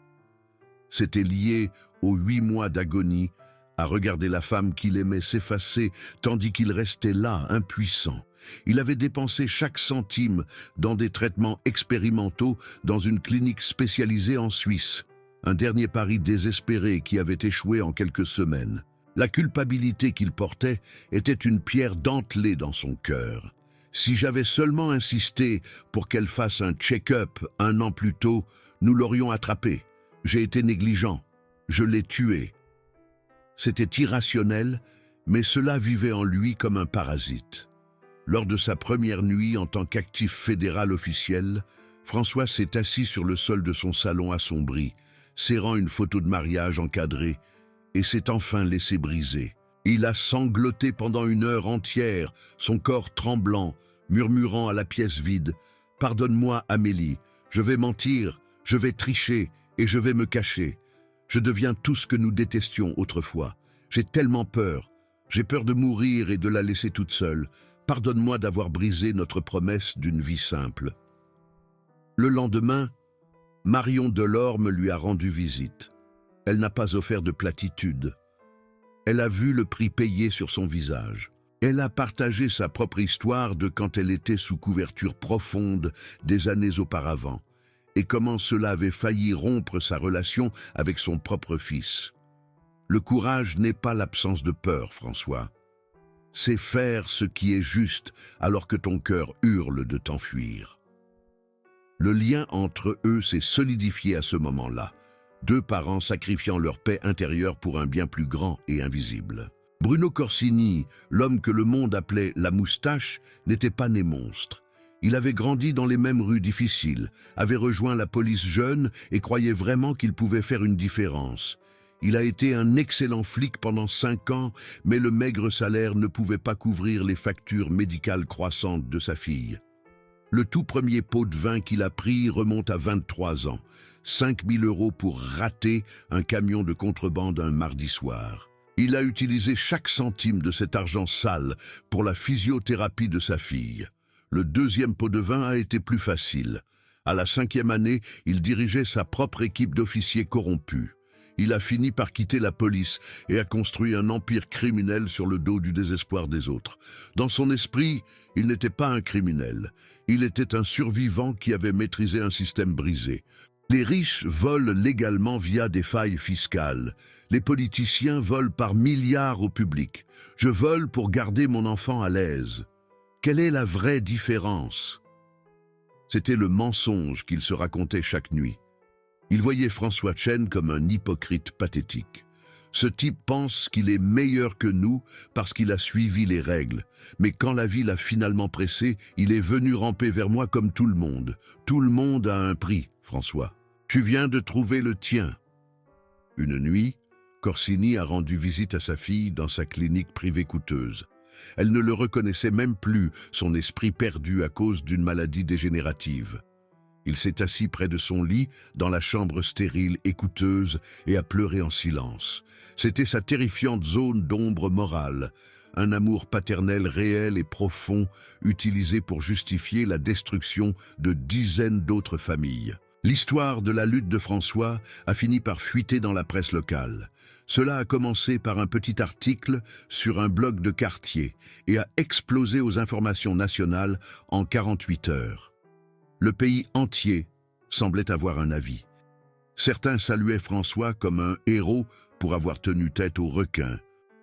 C'était lié aux 8 mois d'agonie, à regarder la femme qu'il aimait s'effacer tandis qu'il restait là, impuissant. Il avait dépensé chaque centime dans des traitements expérimentaux dans une clinique spécialisée en Suisse. Un dernier pari désespéré qui avait échoué en quelques semaines. La culpabilité qu'il portait était une pierre dentelée dans son cœur. Si j'avais seulement insisté pour qu'elle fasse un check-up 1 an plus tôt, nous l'aurions attrapée. J'ai été négligent. Je l'ai tuée. C'était irrationnel, mais cela vivait en lui comme un parasite. Lors de sa première nuit en tant qu'actif fédéral officiel, François s'est assis sur le sol de son salon assombri, serrant une photo de mariage encadrée, et s'est enfin laissé briser. Il a sangloté pendant 1 heure entière, son corps tremblant, murmurant à la pièce vide « Pardonne-moi, Amélie, je vais mentir, je vais tricher et je vais me cacher. Je deviens tout ce que nous détestions autrefois. J'ai tellement peur. J'ai peur de mourir et de la laisser toute seule. Pardonne-moi d'avoir brisé notre promesse d'une vie simple. » Le lendemain, Marion Delorme lui a rendu visite. Elle n'a pas offert de platitude. Elle a vu le prix payé sur son visage. Elle a partagé sa propre histoire de quand elle était sous couverture profonde des années auparavant, et comment cela avait failli rompre sa relation avec son propre fils. Le courage n'est pas l'absence de peur, François. C'est faire ce qui est juste alors que ton cœur hurle de t'enfuir. Le lien entre eux s'est solidifié à ce moment-là, 2 parents sacrifiant leur paix intérieure pour un bien plus grand et invisible. Bruno Corsini, l'homme que le monde appelait la moustache, n'était pas né monstre. Il avait grandi dans les mêmes rues difficiles, avait rejoint la police jeune et croyait vraiment qu'il pouvait faire une différence. Il a été un excellent flic pendant 5 ans, mais le maigre salaire ne pouvait pas couvrir les factures médicales croissantes de sa fille. Le tout premier pot de vin qu'il a pris remonte à 23 ans. 5 000 € pour rater un camion de contrebande un mardi soir. Il a utilisé chaque centime de cet argent sale pour la physiothérapie de sa fille. Le deuxième pot de vin a été plus facile. À la 5e année, il dirigeait sa propre équipe d'officiers corrompus. Il a fini par quitter la police et a construit un empire criminel sur le dos du désespoir des autres. Dans son esprit, il n'était pas un criminel. Il était un survivant qui avait maîtrisé un système brisé. Les riches volent légalement via des failles fiscales. Les politiciens volent par milliards au public. Je vole pour garder mon enfant à l'aise. Quelle est la vraie différence? C'était le mensonge qu'il se racontait chaque nuit. Il voyait François Chen comme un hypocrite pathétique. Ce type pense qu'il est meilleur que nous parce qu'il a suivi les règles. Mais quand la vie l'a finalement pressé, il est venu ramper vers moi comme tout le monde. Tout le monde a un prix, François. Tu viens de trouver le tien. Une nuit, Corsini a rendu visite à sa fille dans sa clinique privée coûteuse. Elle ne le reconnaissait même plus, son esprit perdu à cause d'une maladie dégénérative. Il s'est assis près de son lit, dans la chambre stérile et coûteuse, et a pleuré en silence. C'était sa terrifiante zone d'ombre morale, un amour paternel réel et profond, utilisé pour justifier la destruction de dizaines d'autres familles. L'histoire de la lutte de François a fini par fuiter dans la presse locale. Cela a commencé par un petit article sur un blog de quartier et a explosé aux informations nationales en 48 heures. Le pays entier semblait avoir un avis. Certains saluaient François comme un héros pour avoir tenu tête aux requins.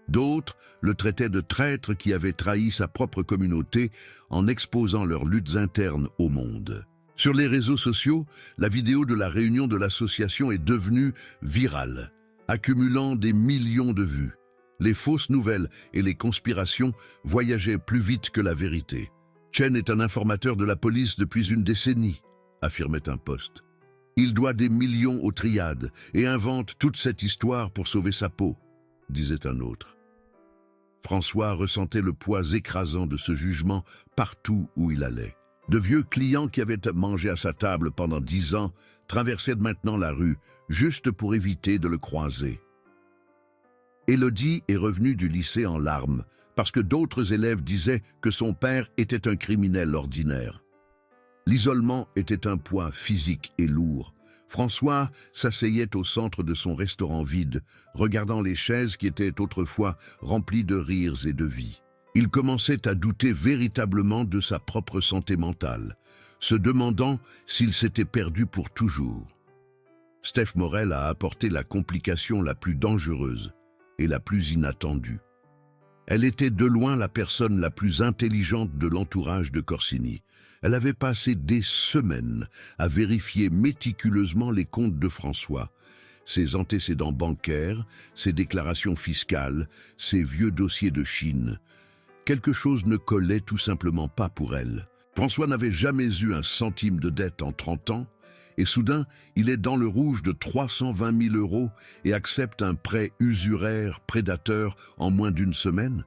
D'autres le traitaient de traître qui avait trahi sa propre communauté en exposant leurs luttes internes au monde. Sur les réseaux sociaux, la vidéo de la réunion de l'association est devenue virale, accumulant des millions de vues. Les fausses nouvelles et les conspirations voyageaient plus vite que la vérité. Chen est un informateur de la police depuis une décennie, affirmait un post. Il doit des millions aux triades et invente toute cette histoire pour sauver sa peau, disait un autre. François ressentait le poids écrasant de ce jugement partout où il allait. De vieux clients qui avaient mangé à sa table pendant 10 ans traversaient maintenant la rue, juste pour éviter de le croiser. Élodie est revenue du lycée en larmes, parce que d'autres élèves disaient que son père était un criminel ordinaire. L'isolement était un poids physique et lourd. François s'asseyait au centre de son restaurant vide, regardant les chaises qui étaient autrefois remplies de rires et de vie. Il commençait à douter véritablement de sa propre santé mentale, se demandant s'il s'était perdu pour toujours. Steph Morel a apporté la complication la plus dangereuse et la plus inattendue. Elle était de loin la personne la plus intelligente de l'entourage de Corsini. Elle avait passé des semaines à vérifier méticuleusement les comptes de François, ses antécédents bancaires, ses déclarations fiscales, ses vieux dossiers de Chine. Quelque chose ne collait tout simplement pas pour elle. François n'avait jamais eu un centime de dette en 30 ans, et soudain, il est dans le rouge de 320 000 € et accepte un prêt usuraire, prédateur, en moins d'une semaine.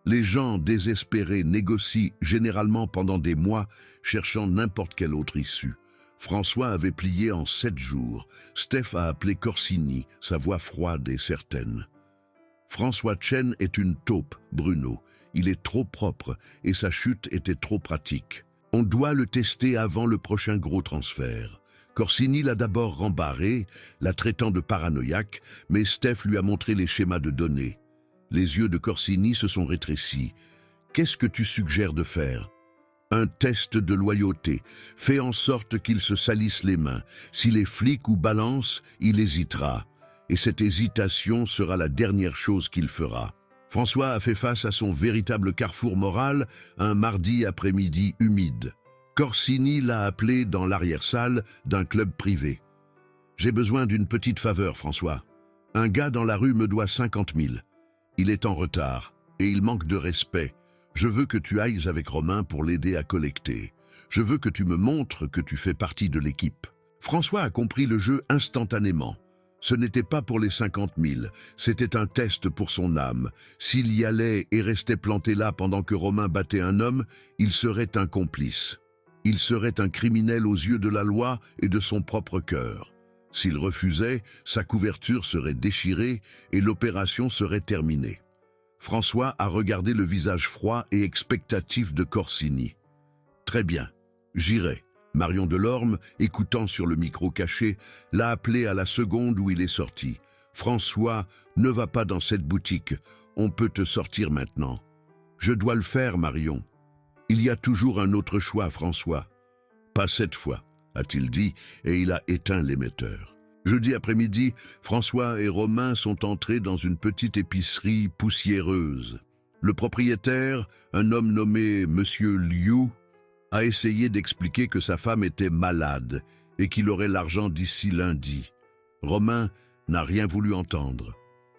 Les gens désespérés négocient généralement pendant des mois, cherchant n'importe quelle autre issue. François avait plié en 7 jours. Steph a appelé Corsini, sa voix froide et certaine. François Chen est une taupe, Bruno. Il est trop propre et sa chute était trop pratique. On doit le tester avant le prochain gros transfert. Corsini l'a d'abord rembarré, la traitant de paranoïaque, mais Steph lui a montré les schémas de données. Les yeux de Corsini se sont rétrécis. Qu'est-ce que tu suggères de faire? Un test de loyauté. Fais en sorte qu'il se salisse les mains. S'il est flic ou balance, il hésitera. Et cette hésitation sera la dernière chose qu'il fera. François a fait face à son véritable carrefour moral un mardi après-midi humide. Corsini l'a appelé dans l'arrière-salle d'un club privé. « J'ai besoin d'une petite faveur, François. Un gars dans la rue me doit 50 000. Il est en retard et il manque de respect. Je veux que tu ailles avec Romain pour l'aider à collecter. Je veux que tu me montres que tu fais partie de l'équipe. François a compris le jeu instantanément. Ce n'était pas pour les 50 000, c'était un test pour son âme. S'il y allait et restait planté là pendant que Romain battait un homme, il serait un complice. Il serait un criminel aux yeux de la loi et de son propre cœur. S'il refusait, sa couverture serait déchirée et l'opération serait terminée. François a regardé le visage froid et expectatif de Corsini. « Très bien, j'irai. » Marion Delorme, écoutant sur le micro caché, l'a appelé à la seconde où il est sorti. « François, ne va pas dans cette boutique. On peut te sortir maintenant. »« Je dois le faire, Marion. »« Il y a toujours un autre choix, François. »« Pas cette fois, » a-t-il dit, et il a éteint l'émetteur. Jeudi après-midi, François et Romain sont entrés dans une petite épicerie poussiéreuse. Le propriétaire, un homme nommé Monsieur Liu, a essayé d'expliquer que sa femme était malade et qu'il aurait l'argent d'ici lundi. Romain n'a rien voulu entendre.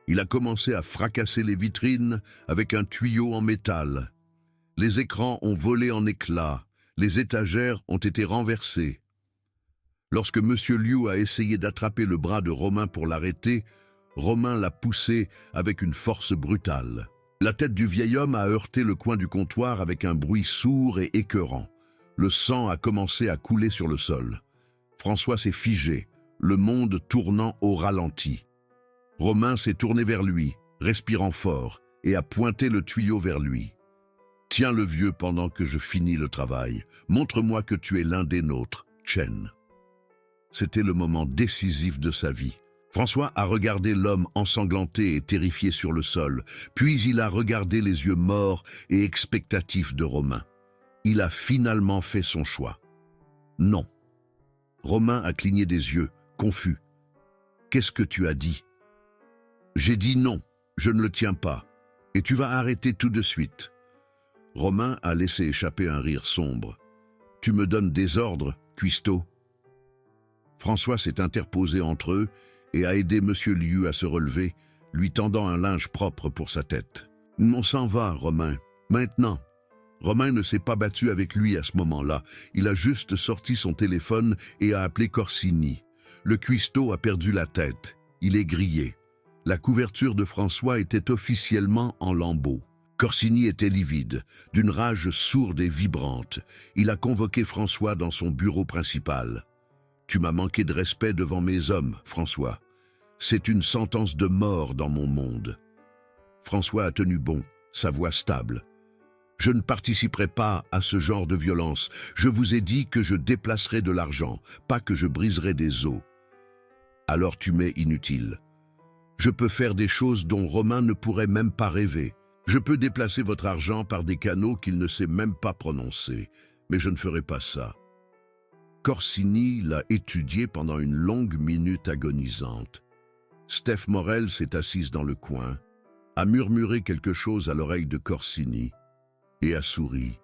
Il a commencé à fracasser les vitrines avec un tuyau en métal. Les écrans ont volé en éclats, les étagères ont été renversées. Lorsque M. Liu a essayé d'attraper le bras de Romain pour l'arrêter, Romain l'a poussé avec une force brutale. La tête du vieil homme a heurté le coin du comptoir avec un bruit sourd et écœurant. Le sang a commencé à couler sur le sol. François s'est figé, le monde tournant au ralenti. Romain s'est tourné vers lui, respirant fort, et a pointé le tuyau vers lui. « Tiens le vieux pendant que je finis le travail. Montre-moi que tu es l'un des nôtres, Chen. » C'était le moment décisif de sa vie. François a regardé l'homme ensanglanté et terrifié sur le sol, puis il a regardé les yeux morts et expectatifs de Romain. Il a finalement fait son choix. Non. Romain a cligné des yeux, confus. « Qu'est-ce que tu as dit ?»« J'ai dit non, je ne le tiens pas, et tu vas arrêter tout de suite. » Romain a laissé échapper un rire sombre. « Tu me donnes des ordres, cuistot ?» François s'est interposé entre eux et a aidé M. Liu à se relever, lui tendant un linge propre pour sa tête. « On s'en va, Romain, maintenant. » Romain ne s'est pas battu avec lui à ce moment-là. Il a juste sorti son téléphone et a appelé Corsini. Le cuistot a perdu la tête. Il est grillé. La couverture de François était officiellement en lambeaux. Corsini était livide, d'une rage sourde et vibrante. Il a convoqué François dans son bureau principal. « Tu m'as manqué de respect devant mes hommes, François. C'est une sentence de mort dans mon monde. » François a tenu bon, sa voix stable. « Je ne participerai pas à ce genre de violence. Je vous ai dit que je déplacerai de l'argent, pas que je briserai des os. » Alors tu m'es inutile. Je peux faire des choses dont Romain ne pourrait même pas rêver. Je peux déplacer votre argent par des canaux qu'il ne sait même pas prononcer, mais je ne ferai pas ça. Corsini l'a étudié pendant une longue minute agonisante. Steph Morel s'est assise dans le coin, a murmuré quelque chose à l'oreille de Corsini et a souri.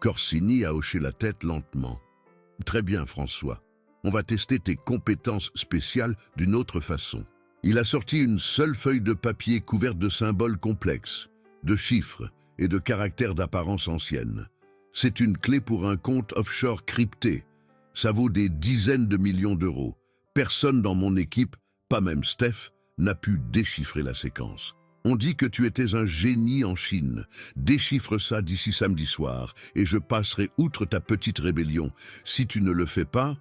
Corsini a hoché la tête lentement. « Très bien, François. On va tester tes compétences spéciales d'une autre façon. » Il a sorti une seule feuille de papier couverte de symboles complexes, de chiffres et de caractères d'apparence ancienne. C'est une clé pour un compte offshore crypté. Ça vaut des dizaines de millions d'euros. Personne dans mon équipe, pas même Steph, n'a pu déchiffrer la séquence. On dit que tu étais un génie en Chine. Déchiffre ça d'ici samedi soir et je passerai outre ta petite rébellion. Si tu ne le fais pas,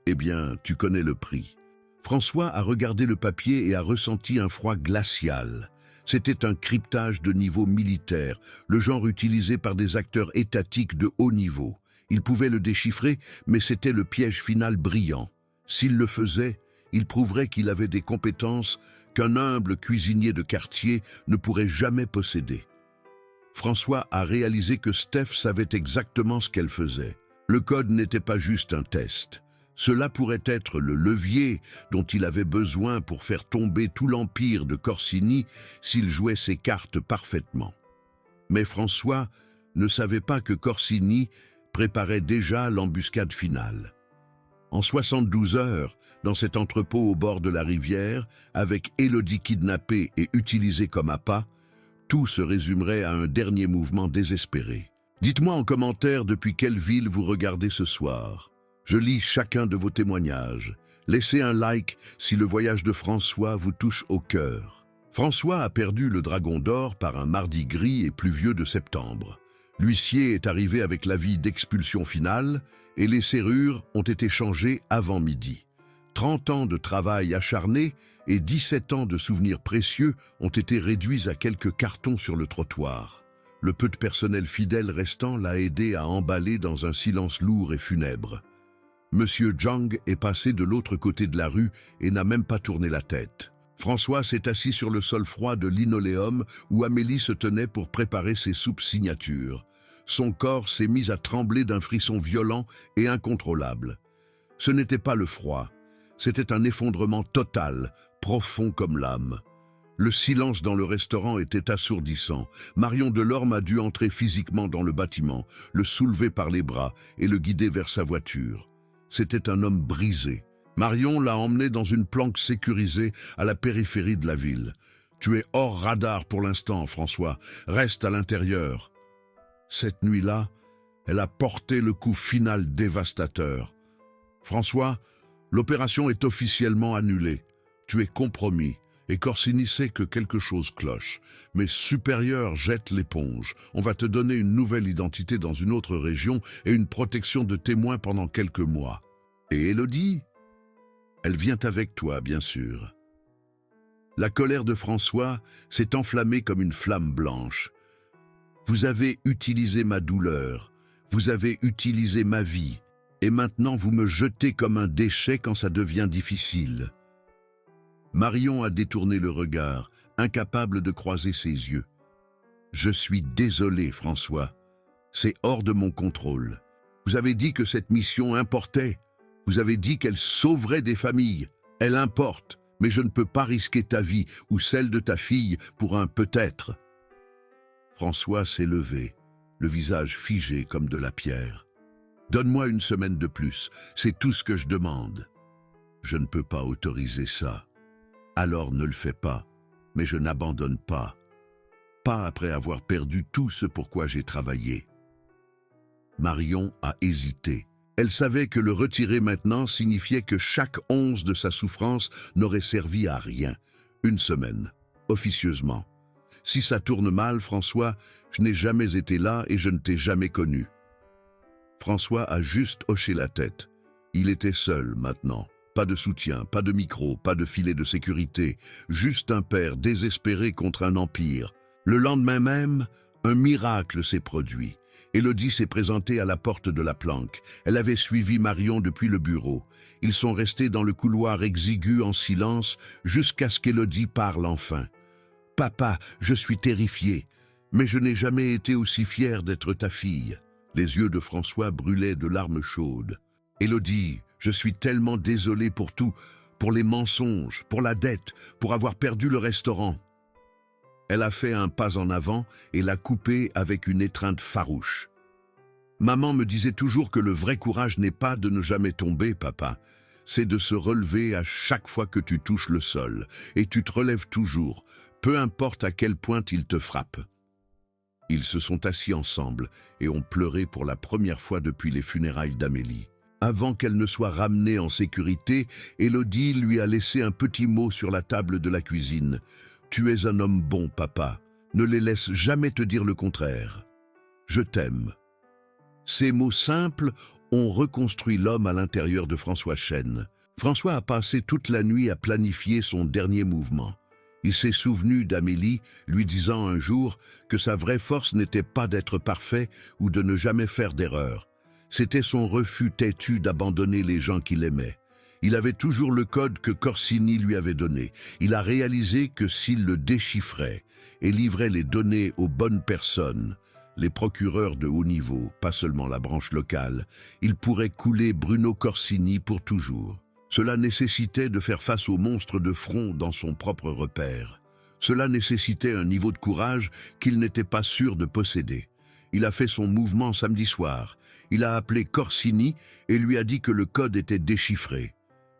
eh bien, tu connais le prix. François a regardé le papier et a ressenti un froid glacial. C'était un cryptage de niveau militaire, le genre utilisé par des acteurs étatiques de haut niveau. Il pouvait le déchiffrer, mais c'était le piège final brillant. S'il le faisait, il prouverait qu'il avait des compétences qu'un humble cuisinier de quartier ne pourrait jamais posséder. François a réalisé que Steph savait exactement ce qu'elle faisait. Le code n'était pas juste un test. Cela pourrait être le levier dont il avait besoin pour faire tomber tout l'empire de Corsini s'il jouait ses cartes parfaitement. Mais François ne savait pas que Corsini préparait déjà l'embuscade finale. En 72 heures, dans cet entrepôt au bord de la rivière, avec Élodie kidnappée et utilisée comme appât, tout se résumerait à un dernier mouvement désespéré. Dites-moi en commentaire depuis quelle ville vous regardez ce soir. Je lis chacun de vos témoignages. Laissez un like si le voyage de François vous touche au cœur. François a perdu le Dragon d'Or par un mardi gris et pluvieux de septembre. L'huissier est arrivé avec l'avis d'expulsion finale et les serrures ont été changées avant midi. 30 ans de travail acharné et 17 ans de souvenirs précieux ont été réduits à quelques cartons sur le trottoir. Le peu de personnel fidèle restant l'a aidé à emballer dans un silence lourd et funèbre. Monsieur Zhang est passé de l'autre côté de la rue et n'a même pas tourné la tête. François s'est assis sur le sol froid de linoléum où Amélie se tenait pour préparer ses soupes signatures. Son corps s'est mis à trembler d'un frisson violent et incontrôlable. Ce n'était pas le froid, c'était un effondrement total, profond comme l'âme. Le silence dans le restaurant était assourdissant. Marion Delorme a dû entrer physiquement dans le bâtiment, le soulever par les bras et le guider vers sa voiture. C'était un homme brisé. Marion l'a emmené dans une planque sécurisée à la périphérie de la ville. « Tu es hors radar pour l'instant, François. Reste à l'intérieur. » Cette nuit-là, elle a porté le coup final dévastateur. « François, l'opération est officiellement annulée. Tu es compromis. Et Corsini sait que quelque chose cloche. Mais supérieur jette l'éponge. On va te donner une nouvelle identité dans une autre région et une protection de témoins pendant quelques mois. Et Élodie ? Elle vient avec toi, bien sûr. » La colère de François s'est enflammée comme une flamme blanche. « Vous avez utilisé ma douleur, vous avez utilisé ma vie, et maintenant vous me jetez comme un déchet quand ça devient difficile. » Marion a détourné le regard, incapable de croiser ses yeux. « Je suis désolé, François. C'est hors de mon contrôle. Vous avez dit que cette mission importait. Vous avez dit qu'elle sauverait des familles. Elle importe, mais je ne peux pas risquer ta vie ou celle de ta fille pour un peut-être. » François s'est levé, le visage figé comme de la pierre. « Donne-moi une semaine de plus, c'est tout ce que je demande. » « Je ne peux pas autoriser ça. » « Alors ne le fais pas, mais je n'abandonne pas. Pas après avoir perdu tout ce pour quoi j'ai travaillé. » Marion a hésité. Elle savait que le retirer maintenant signifiait que chaque once de sa souffrance n'aurait servi à rien. Une semaine, officieusement. « Si ça tourne mal, François, je n'ai jamais été là et je ne t'ai jamais connu. » François a juste hoché la tête. Il était seul maintenant. Pas de soutien, pas de micro, pas de filet de sécurité, juste un père désespéré contre un empire. Le lendemain même, un miracle s'est produit. Élodie s'est présentée à la porte de la planque. Elle avait suivi Marion depuis le bureau. Ils sont restés dans le couloir exigu en silence jusqu'à ce qu'Élodie parle enfin. « Papa, je suis terrifié, mais je n'ai jamais été aussi fier d'être ta fille. » Les yeux de François brûlaient de larmes chaudes. « Élodie, je suis tellement désolé pour tout, pour les mensonges, pour la dette, pour avoir perdu le restaurant. » Elle a fait un pas en avant et l'a coupé avec une étreinte farouche. « Maman me disait toujours que le vrai courage n'est pas de ne jamais tomber, papa. C'est de se relever à chaque fois que tu touches le sol. Et tu te relèves toujours, peu importe à quel point il te frappe. » Ils se sont assis ensemble et ont pleuré pour la première fois depuis les funérailles d'Amélie. Avant qu'elle ne soit ramenée en sécurité, Élodie lui a laissé un petit mot sur la table de la cuisine. « Tu es un homme bon, papa. Ne les laisse jamais te dire le contraire. Je t'aime. » Ces mots simples ont reconstruit l'homme à l'intérieur de François Chêne. François a passé toute la nuit à planifier son dernier mouvement. Il s'est souvenu d'Amélie, lui disant un jour que sa vraie force n'était pas d'être parfait ou de ne jamais faire d'erreur. C'était son refus têtu d'abandonner les gens qu'il aimait. Il avait toujours le code que Corsini lui avait donné. Il a réalisé que s'il le déchiffrait et livrait les données aux bonnes personnes, les procureurs de haut niveau, pas seulement la branche locale, il pourrait couler Bruno Corsini pour toujours. Cela nécessitait de faire face aux monstres de front dans son propre repère. Cela nécessitait un niveau de courage qu'il n'était pas sûr de posséder. Il a fait son mouvement samedi soir. Il a appelé Corsini et lui a dit que le code était déchiffré.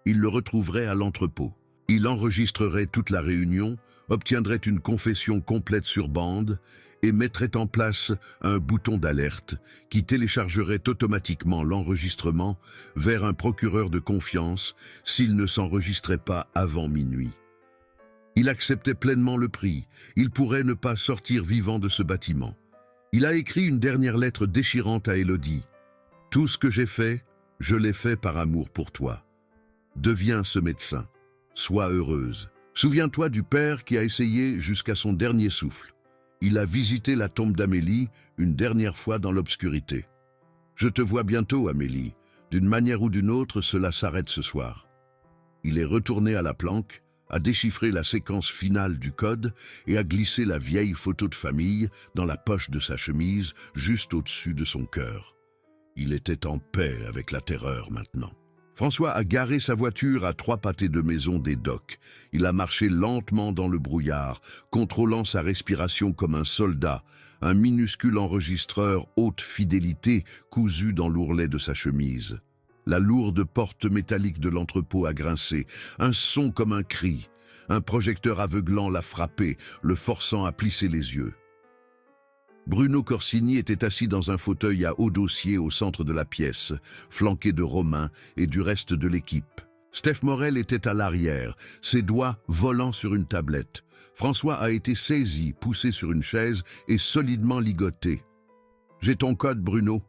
Il le retrouverait à l'entrepôt. Il enregistrerait toute la réunion, obtiendrait une confession complète sur bande et mettrait en place un bouton d'alerte qui téléchargerait automatiquement l'enregistrement vers un procureur de confiance s'il ne s'enregistrait pas avant minuit. Il acceptait pleinement le prix. Il pourrait ne pas sortir vivant de ce bâtiment. Il a écrit une dernière lettre déchirante à Élodie. « Tout ce que j'ai fait, je l'ai fait par amour pour toi. Deviens ce médecin. Sois heureuse. Souviens-toi du père qui a essayé jusqu'à son dernier souffle. Il a visité la tombe d'Amélie une dernière fois dans l'obscurité. Je te vois bientôt, Amélie. D'une manière ou d'une autre, cela s'arrête ce soir. » Il est retourné à la planque, a déchiffré la séquence finale du code et a glissé la vieille photo de famille dans la poche de sa chemise, juste au-dessus de son cœur. Il était en paix avec la terreur maintenant. François a garé sa voiture à 3 pâtés de maison des docks. Il a marché lentement dans le brouillard, contrôlant sa respiration comme un soldat, un minuscule enregistreur haute fidélité cousu dans l'ourlet de sa chemise. La lourde porte métallique de l'entrepôt a grincé, un son comme un cri. Un projecteur aveuglant l'a frappé, le forçant à plisser les yeux. Bruno Corsini était assis dans un fauteuil à haut dossier au centre de la pièce, flanqué de Romain et du reste de l'équipe. Steph Morel était à l'arrière, ses doigts volant sur une tablette. François a été saisi, poussé sur une chaise et solidement ligoté. « J'ai ton code, Bruno »,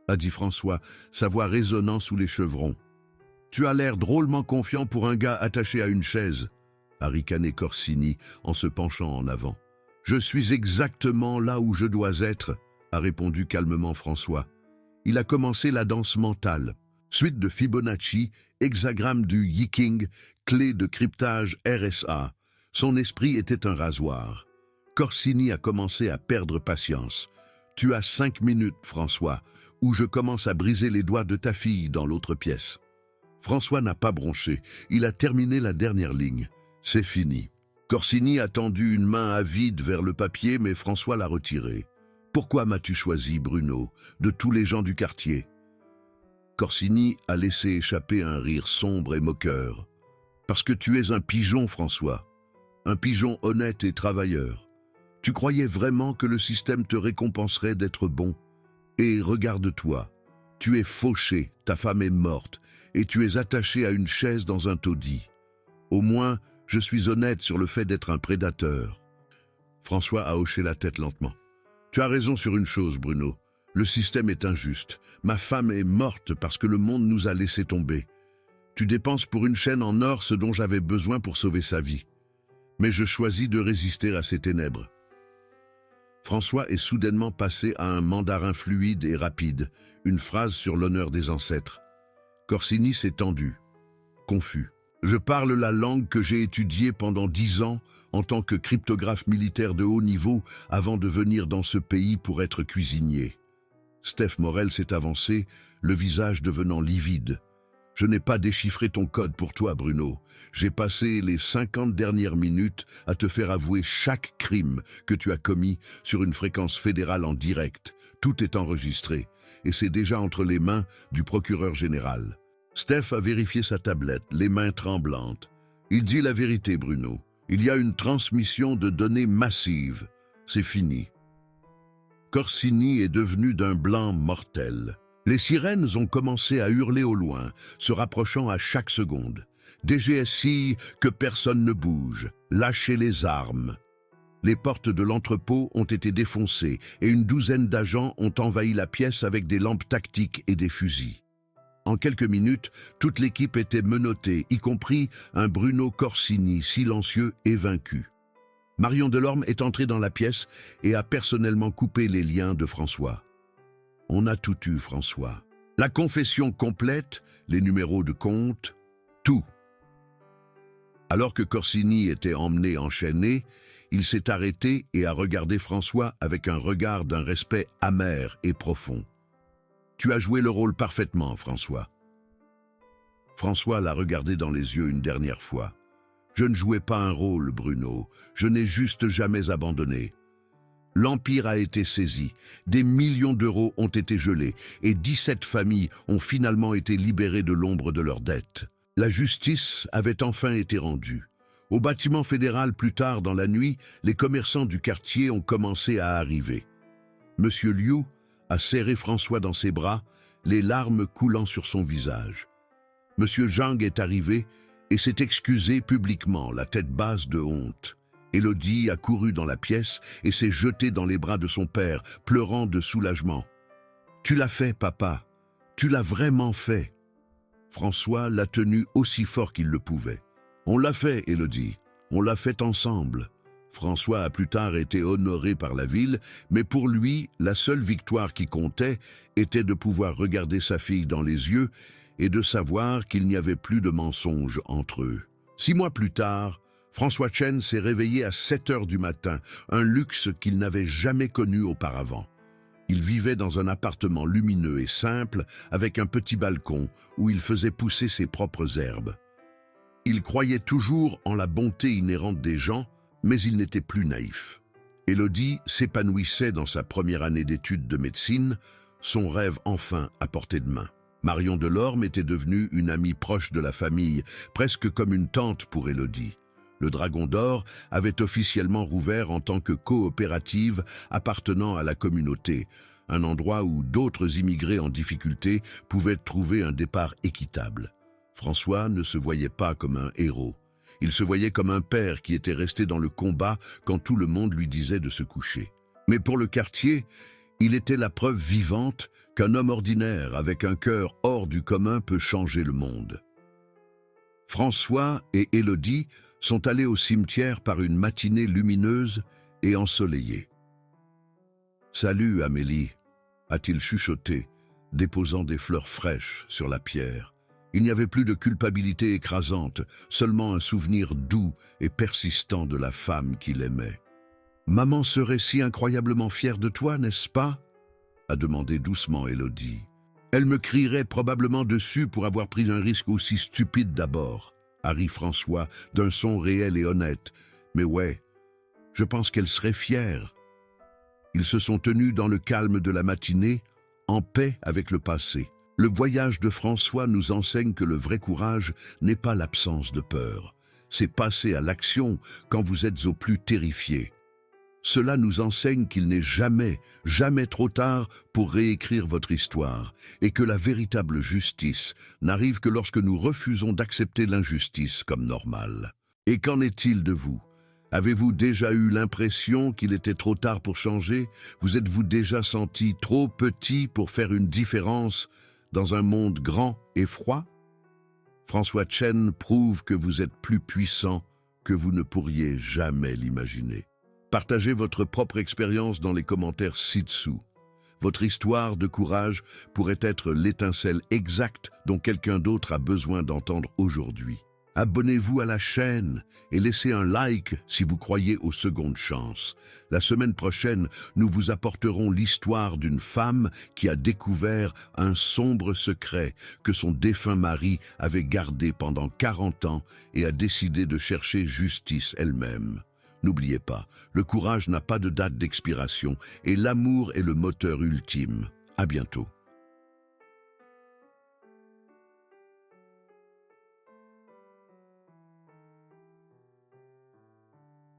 a dit François, sa voix résonnant sous les chevrons. « Tu as l'air drôlement confiant pour un gars attaché à une chaise », a ricané Corsini en se penchant en avant. « Je suis exactement là où je dois être », a répondu calmement François. Il a commencé la danse mentale. Suite de Fibonacci, hexagramme du Yiking, clé de cryptage RSA. Son esprit était un rasoir. Corsini a commencé à perdre patience. « Tu as 5 minutes, François, ou je commence à briser les doigts de ta fille dans l'autre pièce. » François n'a pas bronché. Il a terminé la dernière ligne. C'est fini. Corsini a tendu une main avide vers le papier, mais François l'a retiré. « Pourquoi m'as-tu choisi, Bruno, de tous les gens du quartier ?» Corsini a laissé échapper un rire sombre et moqueur. « Parce que tu es un pigeon, François. Un pigeon honnête et travailleur. Tu croyais vraiment que le système te récompenserait d'être bon? Et regarde-toi, tu es fauché, ta femme est morte, et tu es attaché à une chaise dans un taudis. Au moins, je suis honnête sur le fait d'être un prédateur. » François a hoché la tête lentement. « Tu as raison sur une chose, Bruno. Le système est injuste. Ma femme est morte parce que le monde nous a laissé tomber. Tu dépenses pour une chaîne en or ce dont j'avais besoin pour sauver sa vie. Mais je choisis de résister à ces ténèbres. » François est soudainement passé à un mandarin fluide et rapide, une phrase sur l'honneur des ancêtres. Corsini s'est tendu, confus. « Je parle la langue que j'ai étudiée pendant 10 ans en tant que cryptographe militaire de haut niveau avant de venir dans ce pays pour être cuisinier. » Steph Morel s'est avancé, le visage devenant livide. « Je n'ai pas déchiffré ton code pour toi, Bruno. J'ai passé les 50 dernières minutes à te faire avouer chaque crime que tu as commis sur une fréquence fédérale en direct. Tout est enregistré, et c'est déjà entre les mains du procureur général. » Steph a vérifié sa tablette, les mains tremblantes. « Il dit la vérité, Bruno. Il y a une transmission de données massive. C'est fini. » Corsini est devenu d'un blanc mortel. Les sirènes ont commencé à hurler au loin, se rapprochant à chaque seconde. « DGSI, que personne ne bouge. Lâchez les armes. » Les portes de l'entrepôt ont été défoncées et une douzaine d'agents ont envahi la pièce avec des lampes tactiques et des fusils. En quelques minutes, toute l'équipe était menottée, y compris un Bruno Corsini silencieux et vaincu. Marion Delorme est entrée dans la pièce et a personnellement coupé les liens de François. On a tout eu, François. La confession complète, les numéros de compte, tout. Alors que Corsini était emmené enchaîné, il s'est arrêté et a regardé François avec un regard d'un respect amer et profond. « Tu as joué le rôle parfaitement, François. » François l'a regardé dans les yeux une dernière fois. « Je ne jouais pas un rôle, Bruno. Je n'ai juste jamais abandonné. L'Empire a été saisi, des millions d'euros ont été gelés et 17 familles ont finalement été libérées de l'ombre de leurs dettes. La justice avait enfin été rendue. Au bâtiment fédéral, plus tard dans la nuit, les commerçants du quartier ont commencé à arriver. Monsieur Liu a serré François dans ses bras, les larmes coulant sur son visage. Monsieur Zhang est arrivé et s'est excusé publiquement, la tête basse de honte. Élodie a couru dans la pièce et s'est jetée dans les bras de son père, pleurant de soulagement. « Tu l'as fait, papa. Tu l'as vraiment fait. » François l'a tenu aussi fort qu'il le pouvait. « On l'a fait, Élodie. On l'a fait ensemble. » François a plus tard été honoré par la ville, mais pour lui, la seule victoire qui comptait était de pouvoir regarder sa fille dans les yeux et de savoir qu'il n'y avait plus de mensonges entre eux. 6 mois plus tard, François Chen s'est réveillé à 7 heures du matin, un luxe qu'il n'avait jamais connu auparavant. Il vivait dans un appartement lumineux et simple, avec un petit balcon où il faisait pousser ses propres herbes. Il croyait toujours en la bonté inhérente des gens, mais il n'était plus naïf. Élodie s'épanouissait dans sa première année d'études de médecine, son rêve enfin à portée de main. Marion Delorme était devenue une amie proche de la famille, presque comme une tante pour Élodie. Le Dragon d'Or avait officiellement rouvert en tant que coopérative appartenant à la communauté, un endroit où d'autres immigrés en difficulté pouvaient trouver un départ équitable. François ne se voyait pas comme un héros. Il se voyait comme un père qui était resté dans le combat quand tout le monde lui disait de se coucher. Mais pour le quartier, il était la preuve vivante qu'un homme ordinaire avec un cœur hors du commun peut changer le monde. François et Élodie sont allés au cimetière par une matinée lumineuse et ensoleillée. « Salut, Amélie », a-t-il chuchoté, déposant des fleurs fraîches sur la pierre. Il n'y avait plus de culpabilité écrasante, seulement un souvenir doux et persistant de la femme qu'il aimait. « Maman serait si incroyablement fière de toi, n'est-ce pas ?» a demandé doucement Élodie. « Elle me crierait probablement dessus pour avoir pris un risque aussi stupide d'abord. » a ri François d'un son réel et honnête. « Mais ouais, je pense qu'elle serait fière. » Ils se sont tenus dans le calme de la matinée, en paix avec le passé. Le voyage de François nous enseigne que le vrai courage n'est pas l'absence de peur. C'est passer à l'action quand vous êtes au plus terrifié. Cela nous enseigne qu'il n'est jamais, jamais trop tard pour réécrire votre histoire et que la véritable justice n'arrive que lorsque nous refusons d'accepter l'injustice comme normale. Et qu'en est-il de vous? Avez-vous déjà eu l'impression qu'il était trop tard pour changer? Vous êtes-vous déjà senti trop petit pour faire une différence dans un monde grand et froid? François Chen prouve que vous êtes plus puissant que vous ne pourriez jamais l'imaginer. Partagez votre propre expérience dans les commentaires ci-dessous. Votre histoire de courage pourrait être l'étincelle exacte dont quelqu'un d'autre a besoin d'entendre aujourd'hui. Abonnez-vous à la chaîne et laissez un like si vous croyez aux secondes chances. La semaine prochaine, nous vous apporterons l'histoire d'une femme qui a découvert un sombre secret que son défunt mari avait gardé pendant 40 ans et a décidé de chercher justice elle-même. N'oubliez pas, le courage n'a pas de date d'expiration et l'amour est le moteur ultime. À bientôt.